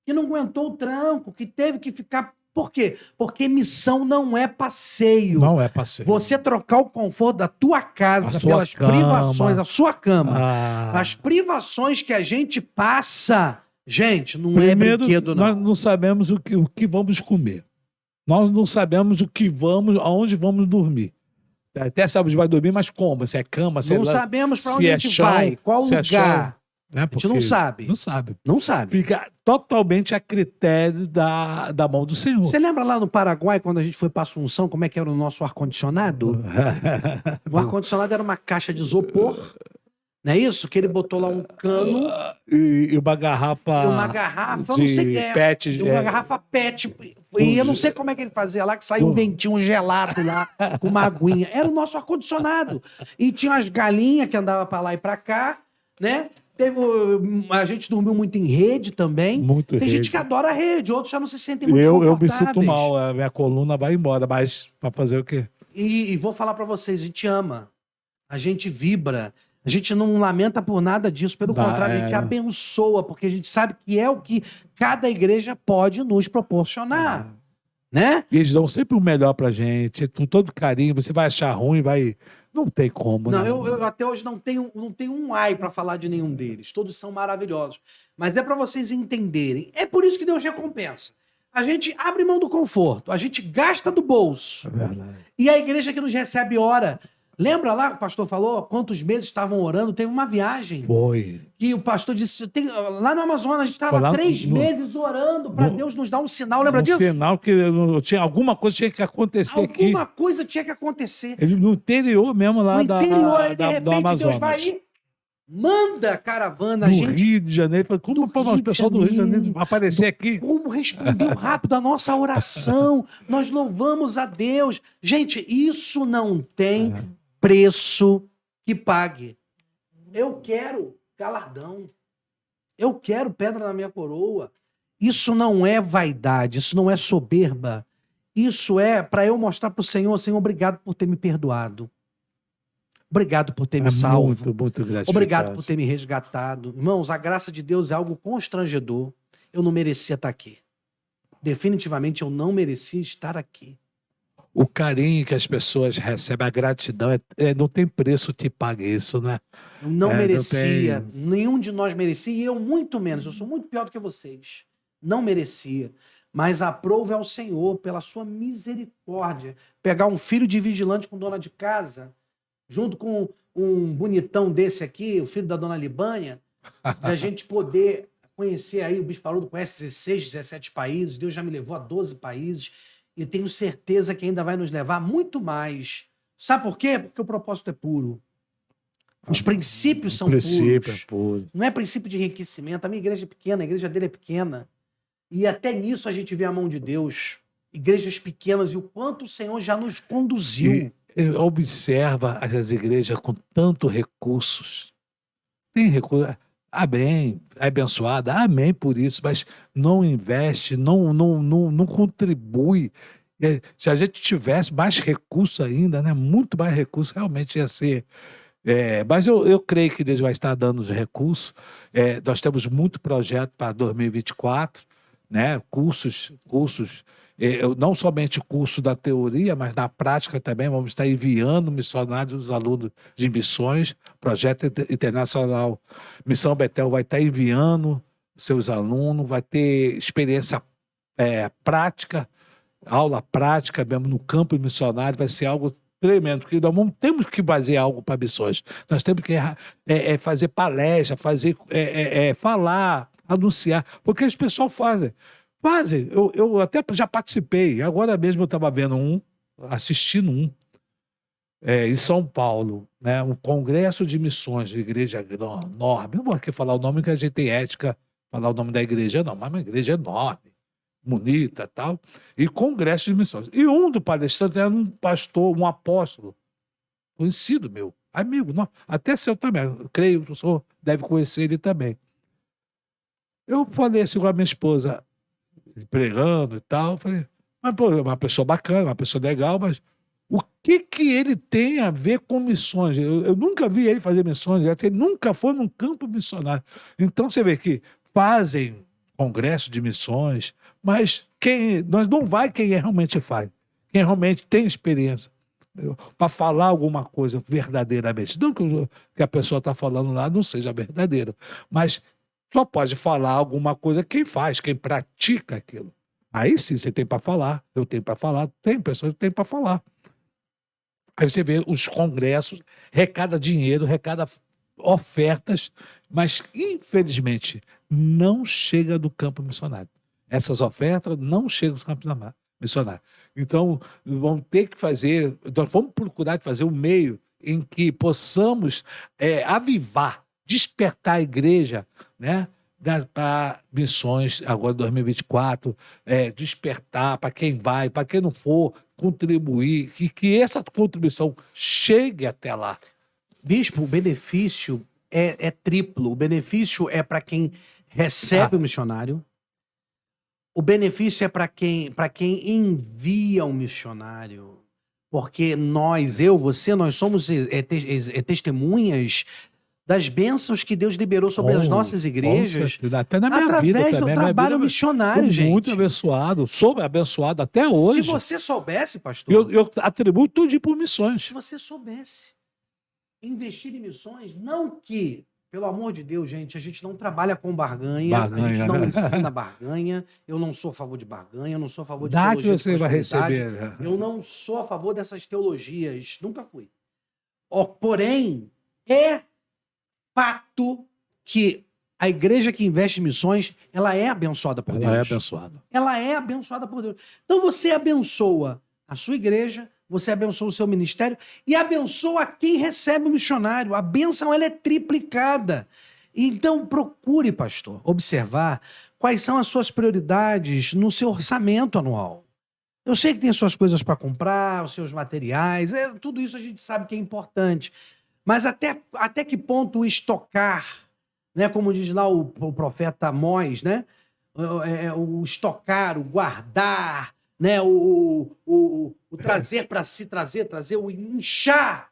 que não aguentou o tranco, que teve que ficar... Por quê? Porque missão não é passeio. Não é passeio. Você trocar o conforto da tua casa pelas privações, a sua cama, as privações que a gente passa Gente, não Primeiro, é brinquedo, nós não. não sabemos o que vamos comer. Nós não sabemos aonde vamos dormir. Até sabemos que vai dormir, mas como? Se é cama, Não sabemos para se onde a é gente chão, vai, qual se é chão, lugar. né? A gente não Porque sabe. não sabe. Não sabe. Fica totalmente a critério da mão do Senhor. Você lembra lá no Paraguai, quando a gente foi para Assunção, como é que era o nosso ar-condicionado? O ar-condicionado era uma caixa de isopor, não é isso? Que ele botou lá um cano E uma garrafa. e uma garrafa, eu de não sei o que é. pet. E uma garrafa PET. E eu não sei como é que ele fazia lá, que saiu um ventinho gelado lá, com uma aguinha. Era o nosso ar-condicionado. E tinha umas galinhas que andavam para lá e para cá, né? A gente dormiu muito em rede também. Muito Tem rede. gente que adora a rede, outros já não se sentem muito Eu me confortáveis. sinto mal, a minha coluna vai embora, mas para fazer o quê? E vou falar para vocês, a gente ama. A gente vibra. A gente não lamenta por nada disso, pelo contrário, a gente abençoa, porque a gente sabe que é o que cada igreja pode nos proporcionar, né? E eles dão sempre o melhor pra gente, com todo carinho. Você vai achar ruim, vai. Não tem como, Não, né? eu até hoje não tenho um ai para falar de nenhum deles. Todos são maravilhosos. Mas é para vocês entenderem. É por isso que Deus recompensa. A gente abre mão do conforto, a gente gasta do bolso. É verdade. E a igreja que nos recebe ora. Lembra lá que o pastor falou quantos meses estavam orando? Teve uma viagem Foi. que o pastor disse, lá no Amazonas, a gente estava Lá 3 no- meses orando para Deus nos dar um sinal. Lembra No disso? final, que alguma coisa tinha que acontecer aqui. Alguma coisa tinha que acontecer. Ele no interior mesmo, lá No interior, aí, de do repente, Deus Amazonas. vai aí, manda a caravana, No a gente. Rio de Janeiro. Falei, como Do para Rio o de pessoal do Rio de Janeiro. Janeiro aparecer aqui? Como respondeu rápido a nossa oração. Nós louvamos a Deus. Gente, isso não tem preço que pague. Eu quero galardão. Eu quero pedra na minha coroa. Isso não é vaidade, isso não é soberba. Isso é para eu mostrar para o Senhor, Senhor, obrigado por ter me perdoado. Obrigado por ter me salvo. Muito, muito gratificante. Obrigado por ter me resgatado. Irmãos, a graça de Deus é algo constrangedor. Eu não merecia estar aqui. Definitivamente eu não merecia estar aqui. O carinho que as pessoas recebem, a gratidão, não tem preço que pague isso, né? Eu não não merecia. tem. Nenhum de nós merecia. E eu muito menos. Eu sou muito pior do que vocês. Não merecia. Mas aprove ao Senhor pela sua misericórdia. Pegar um filho de vigilante com dona de casa, junto com um bonitão desse aqui, o filho da dona Libânia, de a gente poder conhecer aí, o Bispo Haroldo conhece 16, 17 países, Deus já me levou a 12 países, e tenho certeza que ainda vai nos levar muito mais. Sabe por quê? Porque o propósito é puro. Os princípios são princípio puros. é puro. Não é princípio de enriquecimento. A minha igreja é pequena, a igreja dele é pequena. E até nisso a gente vê a mão de Deus. Igrejas pequenas e o quanto o Senhor já nos conduziu. E observa as igrejas com tantos recursos. Tem recurso. Amém, é abençoada, amém por isso, mas não investe, não contribui. Se a gente tivesse mais recurso ainda, né, muito mais recurso, realmente ia ser. Mas eu creio que Deus vai estar dando os recursos. Nós temos muito projeto para 2024, né, cursos, não somente curso da teoria, mas na prática também vamos estar enviando missionários, os alunos de missões, projeto internacional. Missão Betel vai estar enviando seus alunos, vai ter experiência prática, aula prática mesmo no campo missionário, vai ser algo tremendo, porque nós temos que fazer algo para missões. Nós temos que fazer palestra, falar, anunciar, porque as pessoas fazem. Eu até já participei, agora mesmo eu estava assistindo em São Paulo, né, um congresso de missões de igreja enorme. Não vou aqui falar o nome que a gente tem ética, falar o nome da igreja não, mas uma igreja enorme, bonita e tal, e congresso de missões. E um do palestrante era um pastor, um apóstolo, conhecido meu, amigo, não, até seu também, eu creio que o senhor deve conhecer ele também. Eu falei assim com a minha esposa, pregando e tal, eu falei, mas pô, é uma pessoa bacana, uma pessoa legal, mas o que ele tem a ver com missões? Eu nunca vi ele fazer missões, ele nunca foi num campo missionário. Então você vê que fazem congresso de missões, mas nós não vai quem realmente faz, quem realmente tem experiência para falar alguma coisa verdadeiramente. Não que a pessoa está falando lá não seja verdadeira, mas só pode falar alguma coisa quem faz, quem pratica aquilo. Aí sim, você tem para falar, eu tenho para falar, tem pessoas que têm para falar. Aí você vê os congressos, arrecada dinheiro, arrecada ofertas, mas infelizmente não chega do campo missionário. Essas ofertas não chegam do campo missionário. Então, vamos ter que fazer, nós vamos procurar fazer um meio em que possamos avivar, despertar a igreja, né? Para missões agora 2024, despertar para quem vai, para quem não for, contribuir, que essa contribuição chegue até lá. Bispo, o benefício é triplo. O benefício é para quem recebe o missionário. O benefício é para quem envia o missionário. Porque nós, você, nós somos testemunhas das bênçãos que Deus liberou sobre as nossas igrejas. Até na minha vida através também. do trabalho missionário, gente. Muito abençoado. Sou abençoado até hoje. Se você soubesse, pastor... Eu atribuo tudo por missões. Se você soubesse investir em missões, não que, pelo amor de Deus, gente, a gente não trabalha com barganha, a gente não ensina barganha, eu não sou a favor de barganha, eu não sou a favor de Dá teologia que você vai receber. eu não sou a favor dessas teologias, nunca fui. Porém, é fato que a igreja que investe em missões, ela é abençoada por Deus. Ela é abençoada. Ela é abençoada por Deus. Então você abençoa a sua igreja, você abençoa o seu ministério e abençoa quem recebe o missionário. A bênção, ela é triplicada. Então procure, pastor, observar quais são as suas prioridades no seu orçamento anual. Eu sei que tem suas coisas para comprar, os seus materiais, tudo isso a gente sabe que é importante. Mas até que ponto estocar, né? Como diz lá o profeta Amós, né? O estocar, o guardar, né? O trazer para si, trazer, o inchar,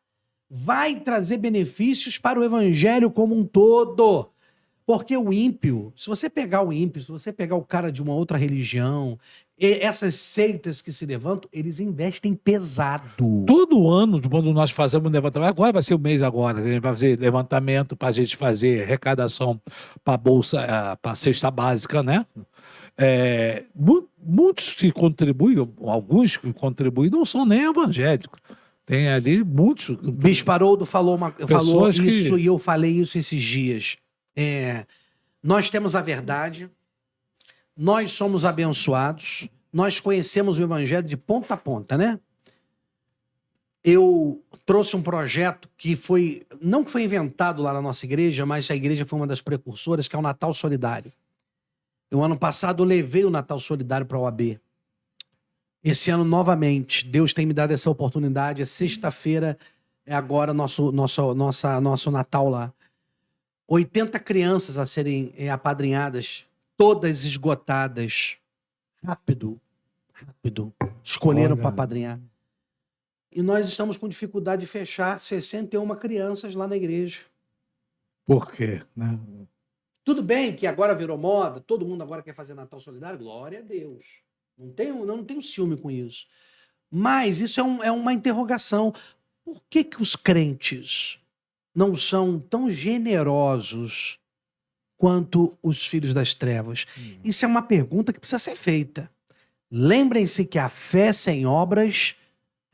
vai trazer benefícios para o evangelho como um todo. Porque o ímpio, se você pegar o ímpio, se você pegar o cara de uma outra religião, essas seitas que se levantam, eles investem pesado. Todo ano, quando nós fazemos levantamento, agora vai ser o mês agora, a gente vai fazer levantamento para a gente fazer arrecadação para a Bolsa, para a cesta básica, né? Muitos que contribuem, alguns que contribuem, não são nem evangélicos. Tem ali muitos. Bispo Haroldo falou isso que... e eu falei isso esses dias. Nós temos a verdade, nós somos abençoados, nós conhecemos o evangelho de ponta a ponta, né? Eu trouxe um projeto que não foi inventado lá na nossa igreja, mas a igreja foi uma das precursoras, que é o Natal Solidário. No ano passado eu levei o Natal Solidário para a OAB. Esse ano, novamente, Deus tem me dado essa oportunidade. Sexta-feira é agora nosso Natal lá. 80 crianças a serem apadrinhadas, todas esgotadas. Rápido. Escolheram para apadrinhar. E nós estamos com dificuldade de fechar 61 crianças lá na igreja. Por quê? Né? Tudo bem que agora virou moda, todo mundo agora quer fazer Natal Solidário, glória a Deus. Não tenho ciúme com isso. Mas isso é uma interrogação. Por que os crentes não são tão generosos quanto os filhos das trevas? Isso é uma pergunta que precisa ser feita. Lembrem-se que a fé sem obras,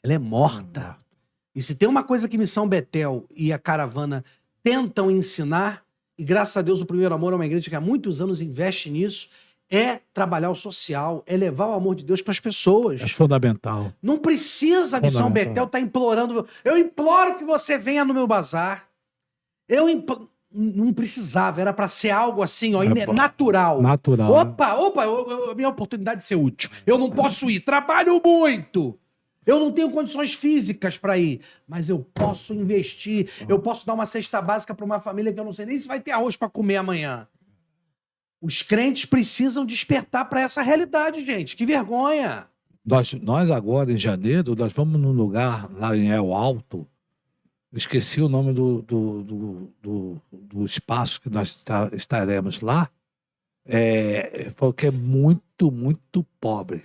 ela é morta. E se tem uma coisa que Missão Betel e a Caravana tentam ensinar, e graças a Deus o Primeiro Amor é uma igreja que há muitos anos investe nisso, é trabalhar o social, é levar o amor de Deus para as pessoas. É fundamental. Não precisa a Missão Betel estar implorando. Eu imploro que você venha no meu bazar. Não precisava, era para ser algo assim, ó, natural. Natural. Opa, a minha oportunidade de ser útil. Eu não posso ir, trabalho muito. Eu não tenho condições físicas para ir, mas eu posso investir. Eu posso dar uma cesta básica para uma família que eu não sei nem se vai ter arroz para comer amanhã. Os crentes precisam despertar para essa realidade, gente. Que vergonha. Nós agora, em janeiro, nós vamos num lugar lá em El Alto. Eu esqueci o nome do espaço que nós estaremos lá. Porque é muito, muito pobre.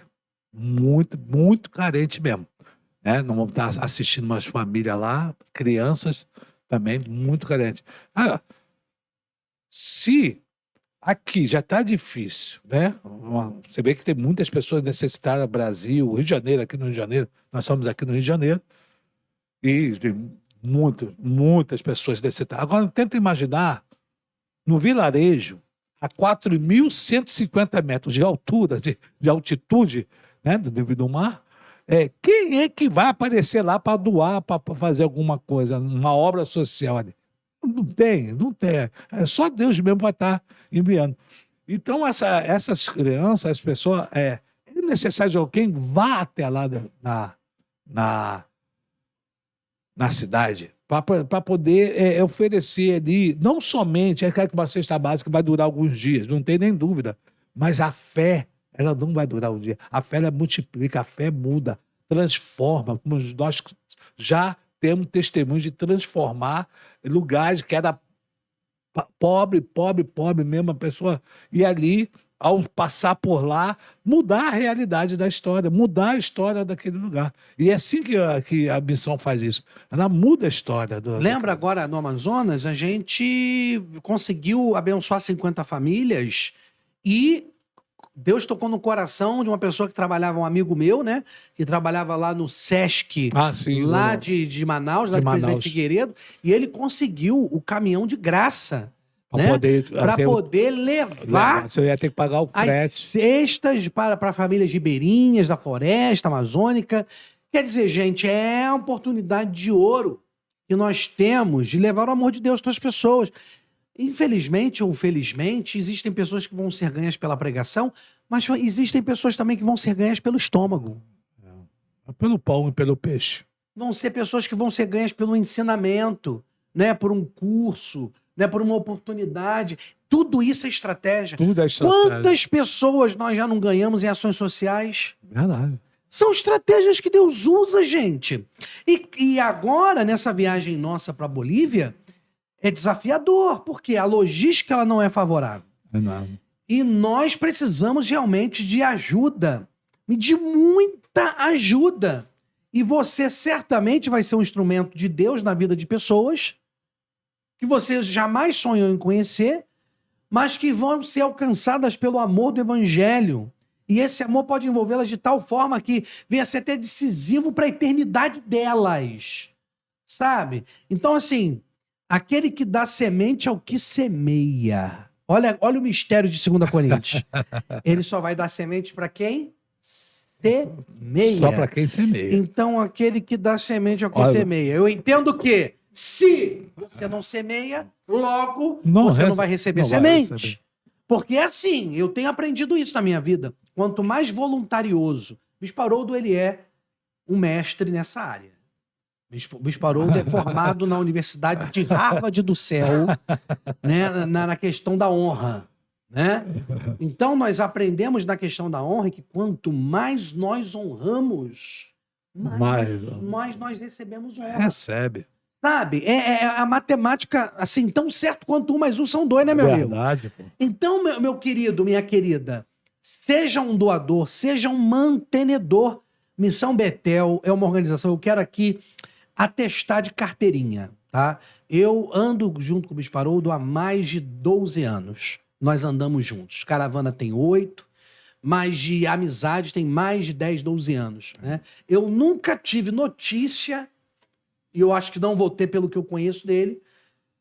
Muito, muito carente mesmo. Nós vamos estar assistindo umas famílias lá, crianças também muito carentes. Se aqui já está difícil, né? Você vê que tem muitas pessoas necessitadas no Brasil, Rio de Janeiro, aqui no Rio de Janeiro, nós somos aqui no Rio de Janeiro, e tem muitas pessoas necessitadas. Agora, tenta imaginar, no vilarejo, a 4.150 metros de altura, de altitude, né, do nível do mar, quem é que vai aparecer lá para doar, para fazer alguma coisa, uma obra social ali? Não tem, não tem. É só Deus mesmo vai estar enviando. Então, essas crianças, as pessoas, é necessário que alguém vá até lá na cidade para poder oferecer ali, não somente aquela que uma cesta básica vai durar alguns dias, não tem nem dúvida, mas a fé, ela não vai durar um dia. A fé, ela multiplica, a fé muda, transforma, como nós já temos testemunho de transformar lugares que era pobre mesmo, a pessoa ir ali, ao passar por lá, mudar a realidade da história, mudar a história daquele lugar. E é assim que a missão faz isso. Ela muda a história. Lembra agora no Amazonas, a gente conseguiu abençoar 50 famílias e Deus tocou no coração de uma pessoa que trabalhava, um amigo meu, né? Que trabalhava lá no Sesc, sim, lá de Manaus, lá de Presidente Figueiredo, e ele conseguiu o caminhão de graça. Para poder levar. Você ia ter que pagar o frete. As cestas para famílias ribeirinhas, da floresta amazônica. Quer dizer, gente, é a oportunidade de ouro que nós temos de levar o amor de Deus para as pessoas. Infelizmente ou felizmente, existem pessoas que vão ser ganhas pela pregação, mas existem pessoas também que vão ser ganhas pelo estômago. Pelo pão e pelo peixe. Vão ser pessoas que vão ser ganhas pelo ensinamento, né? Por um curso, né? Por uma oportunidade. Tudo isso é estratégia. Tudo é estratégia. Quantas pessoas nós já não ganhamos em ações sociais? Verdade. São estratégias que Deus usa, gente. E agora, nessa viagem nossa para a Bolívia, é desafiador, porque a logística ela não é favorável. E nós precisamos realmente de ajuda, de muita ajuda. E você certamente vai ser um instrumento de Deus na vida de pessoas que você jamais sonhou em conhecer, mas que vão ser alcançadas pelo amor do Evangelho. E esse amor pode envolvê-las de tal forma que venha a ser até decisivo para a eternidade delas. Sabe? Então, assim, aquele que dá semente ao que semeia. Olha o mistério de 2 Coríntios. Ele só vai dar semente para quem semeia. Só para quem semeia. Então, aquele que dá semente ao que semeia. Eu entendo que se você não semeia, logo você não vai receber semente. Porque é assim, eu tenho aprendido isso na minha vida. Quanto mais voluntarioso, Bispo Haroldo, ele é um mestre nessa área. Bispo Haroldo é formado na Universidade de Harvard do Céu, né, na questão da honra. Né? Então, nós aprendemos na questão da honra que quanto mais nós honramos, mais nós recebemos honra. Recebe. Sabe? É a matemática, assim, tão certo quanto 1 mais 1 são 2, né, meu amigo? Verdade, pô. Então, meu querido, minha querida, seja um doador, seja um mantenedor. Missão Betel é uma organização, eu quero aqui atestar de carteirinha, tá? Eu ando junto com o Bispo Haroldo há mais de 12 anos. Nós andamos juntos. Caravana tem 8, mas de amizade tem mais de 10, 12 anos. Né? Eu nunca tive notícia, e eu acho que não vou ter pelo que eu conheço dele,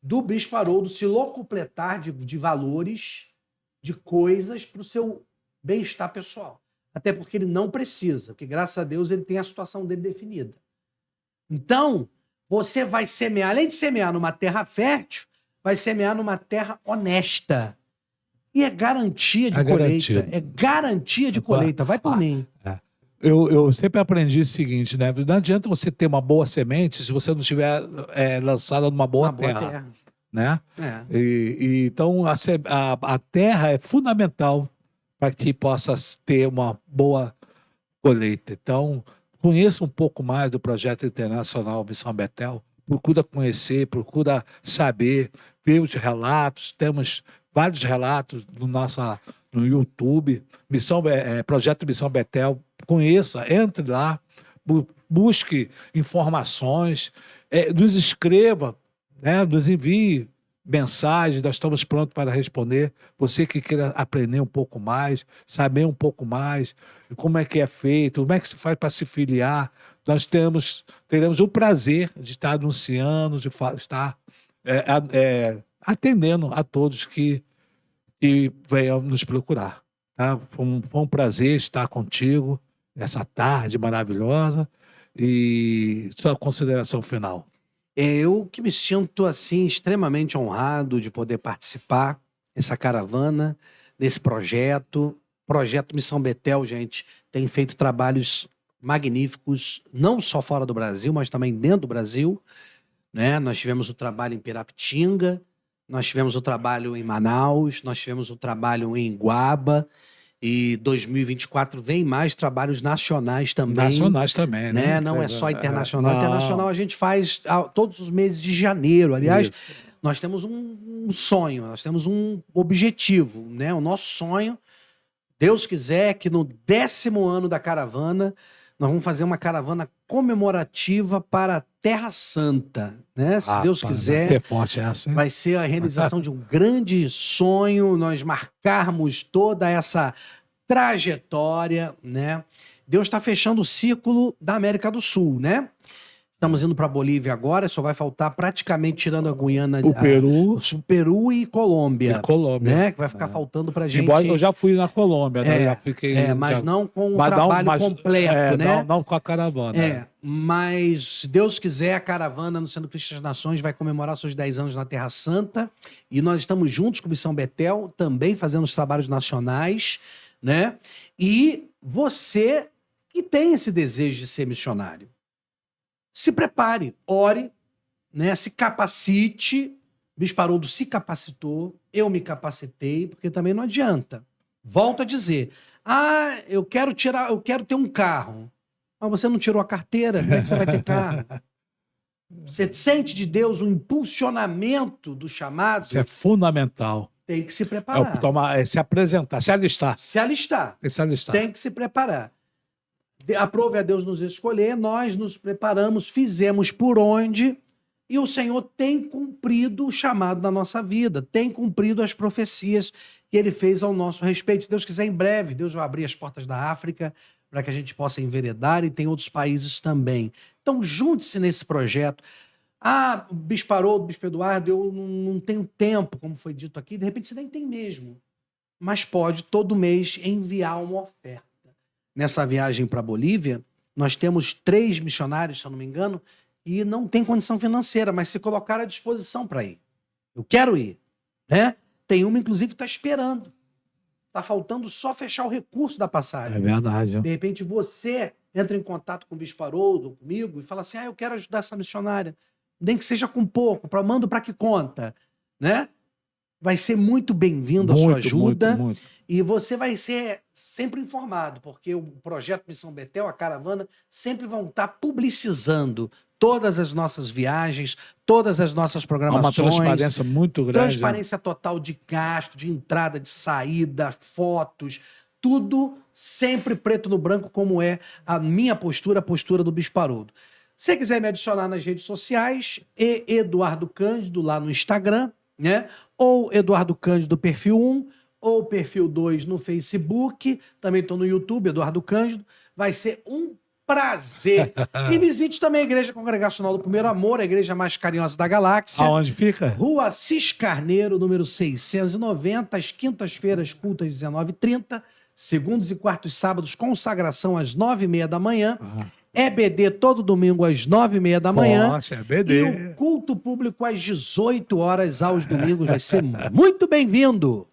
do Bispo Haroldo se locupletar de valores, de coisas para o seu bem-estar pessoal. Até porque ele não precisa, porque graças a Deus ele tem a situação dele definida. Então, você vai semear, além de semear numa terra fértil, vai semear numa terra honesta. E é garantia de colheita. É garantia de colheita. Vai por mim. Eu sempre aprendi o seguinte, né? Não adianta você ter uma boa semente se você não estiver lançada numa boa terra. Né? Então, a terra é fundamental para que possa ter uma boa colheita. Então, conheça um pouco mais do projeto internacional Missão Betel. Procura conhecer, procura saber, ver os relatos. Temos vários relatos no YouTube, Projeto Missão Betel. Conheça, entre lá, busque informações, nos escreva, né, nos envie mensagens, nós estamos prontos para responder. Você que queira aprender um pouco mais, saber um pouco mais, como é que é feito, como é que se faz para se filiar, nós teremos o prazer de estar anunciando, de estar atendendo a todos que venham nos procurar. Tá? Foi um prazer estar contigo nessa tarde maravilhosa. E sua consideração final. Eu que me sinto assim extremamente honrado de poder participar dessa caravana, desse projeto. Projeto Missão Betel, gente, tem feito trabalhos magníficos, não só fora do Brasil, mas também dentro do Brasil, né? Nós tivemos o trabalho em Pirapitinga, nós tivemos o trabalho em Manaus, nós tivemos o trabalho em Guaba, e 2024 vem mais trabalhos nacionais também. Nacionais também, né? Não é só internacional. Não. Internacional a gente faz todos os meses de janeiro. Aliás, Isso. nós temos um sonho, nós temos um objetivo, né? O nosso sonho, Deus quiser, que no 10º ano da caravana, nós vamos fazer uma caravana comemorativa para a Terra Santa, né? Se Deus quiser, vai ser forte essa, hein? vai ser a realização de um grande sonho, nós marcarmos toda essa trajetória, né? Deus está fechando o ciclo da América do Sul, né? Estamos indo para a Bolívia agora, só vai faltar praticamente, tirando a Guiana, o Peru, Peru e Colômbia. E Colômbia. Né? Que vai ficar faltando para a gente. Embora eu já fui na Colômbia, né? Já fiquei, mas não com o trabalho completo, né? Não com a caravana. Mas, se Deus quiser, a caravana no Centro Cristo das Nações vai comemorar seus 10 anos na Terra Santa. E nós estamos juntos com a Missão Betel, também fazendo os trabalhos nacionais, né? E você que tem esse desejo de ser missionário, se prepare, ore, né? Se capacite. Bispo Haroldo se capacitou, eu me capacitei, porque também não adianta. Volto a dizer, eu quero ter um carro. Mas você não tirou a carteira, como é que você vai ter carro? Você sente de Deus um impulsionamento do chamado? Isso é fundamental. Tem que se preparar. Se apresentar, se alistar. Se alistar. Tem que se alistar. Tem que se preparar. Aprove a Deus nos escolher, nós nos preparamos, fizemos por onde, e o Senhor tem cumprido o chamado da nossa vida, tem cumprido as profecias que Ele fez ao nosso respeito. Se Deus quiser, em breve, Deus vai abrir as portas da África para que a gente possa enveredar, e tem outros países também. Então, junte-se nesse projeto. Bispo Haroldo, Bispo Eduardo, eu não tenho tempo, como foi dito aqui, de repente você nem tem mesmo, mas pode todo mês enviar uma oferta. Nessa viagem para a Bolívia, nós temos 3 missionários, se eu não me engano, e não tem condição financeira, mas se colocar à disposição para ir. Eu quero ir, né? Tem uma, inclusive, que está esperando. Está faltando só fechar o recurso da passagem. É verdade. De repente, você entra em contato com o Bispo Haroldo, comigo, e fala assim, eu quero ajudar essa missionária. Nem que seja com pouco, mando para que conta, né? Vai ser muito bem-vindo a sua ajuda. Muito. E você vai ser sempre informado, porque o projeto Missão Betel, a caravana, sempre vão estar publicizando todas as nossas viagens, todas as nossas programações. Há uma transparência muito grande. Transparência total de gasto, de entrada, de saída, fotos, tudo sempre preto no branco, como é a minha postura, a postura do Bispo Haroldo. Se você quiser me adicionar nas redes sociais, Eduardo Cândido, lá no Instagram, né? Ou Eduardo Cândido, perfil 1, ou perfil 2 no Facebook. Também estou no YouTube, Eduardo Cândido. Vai ser um prazer. E visite também a Igreja Congregacional do Primeiro Amor, a igreja mais carinhosa da galáxia. Aonde fica? Rua Assis Carneiro, número 690, às quintas-feiras, cultas, 19h30. Segundos e quartos sábados, consagração às 9h30 da manhã. EBD todo domingo às 9h30 da manhã. Nossa, EBD. E o culto público às 18 horas aos domingos. Vai ser muito bem-vindo.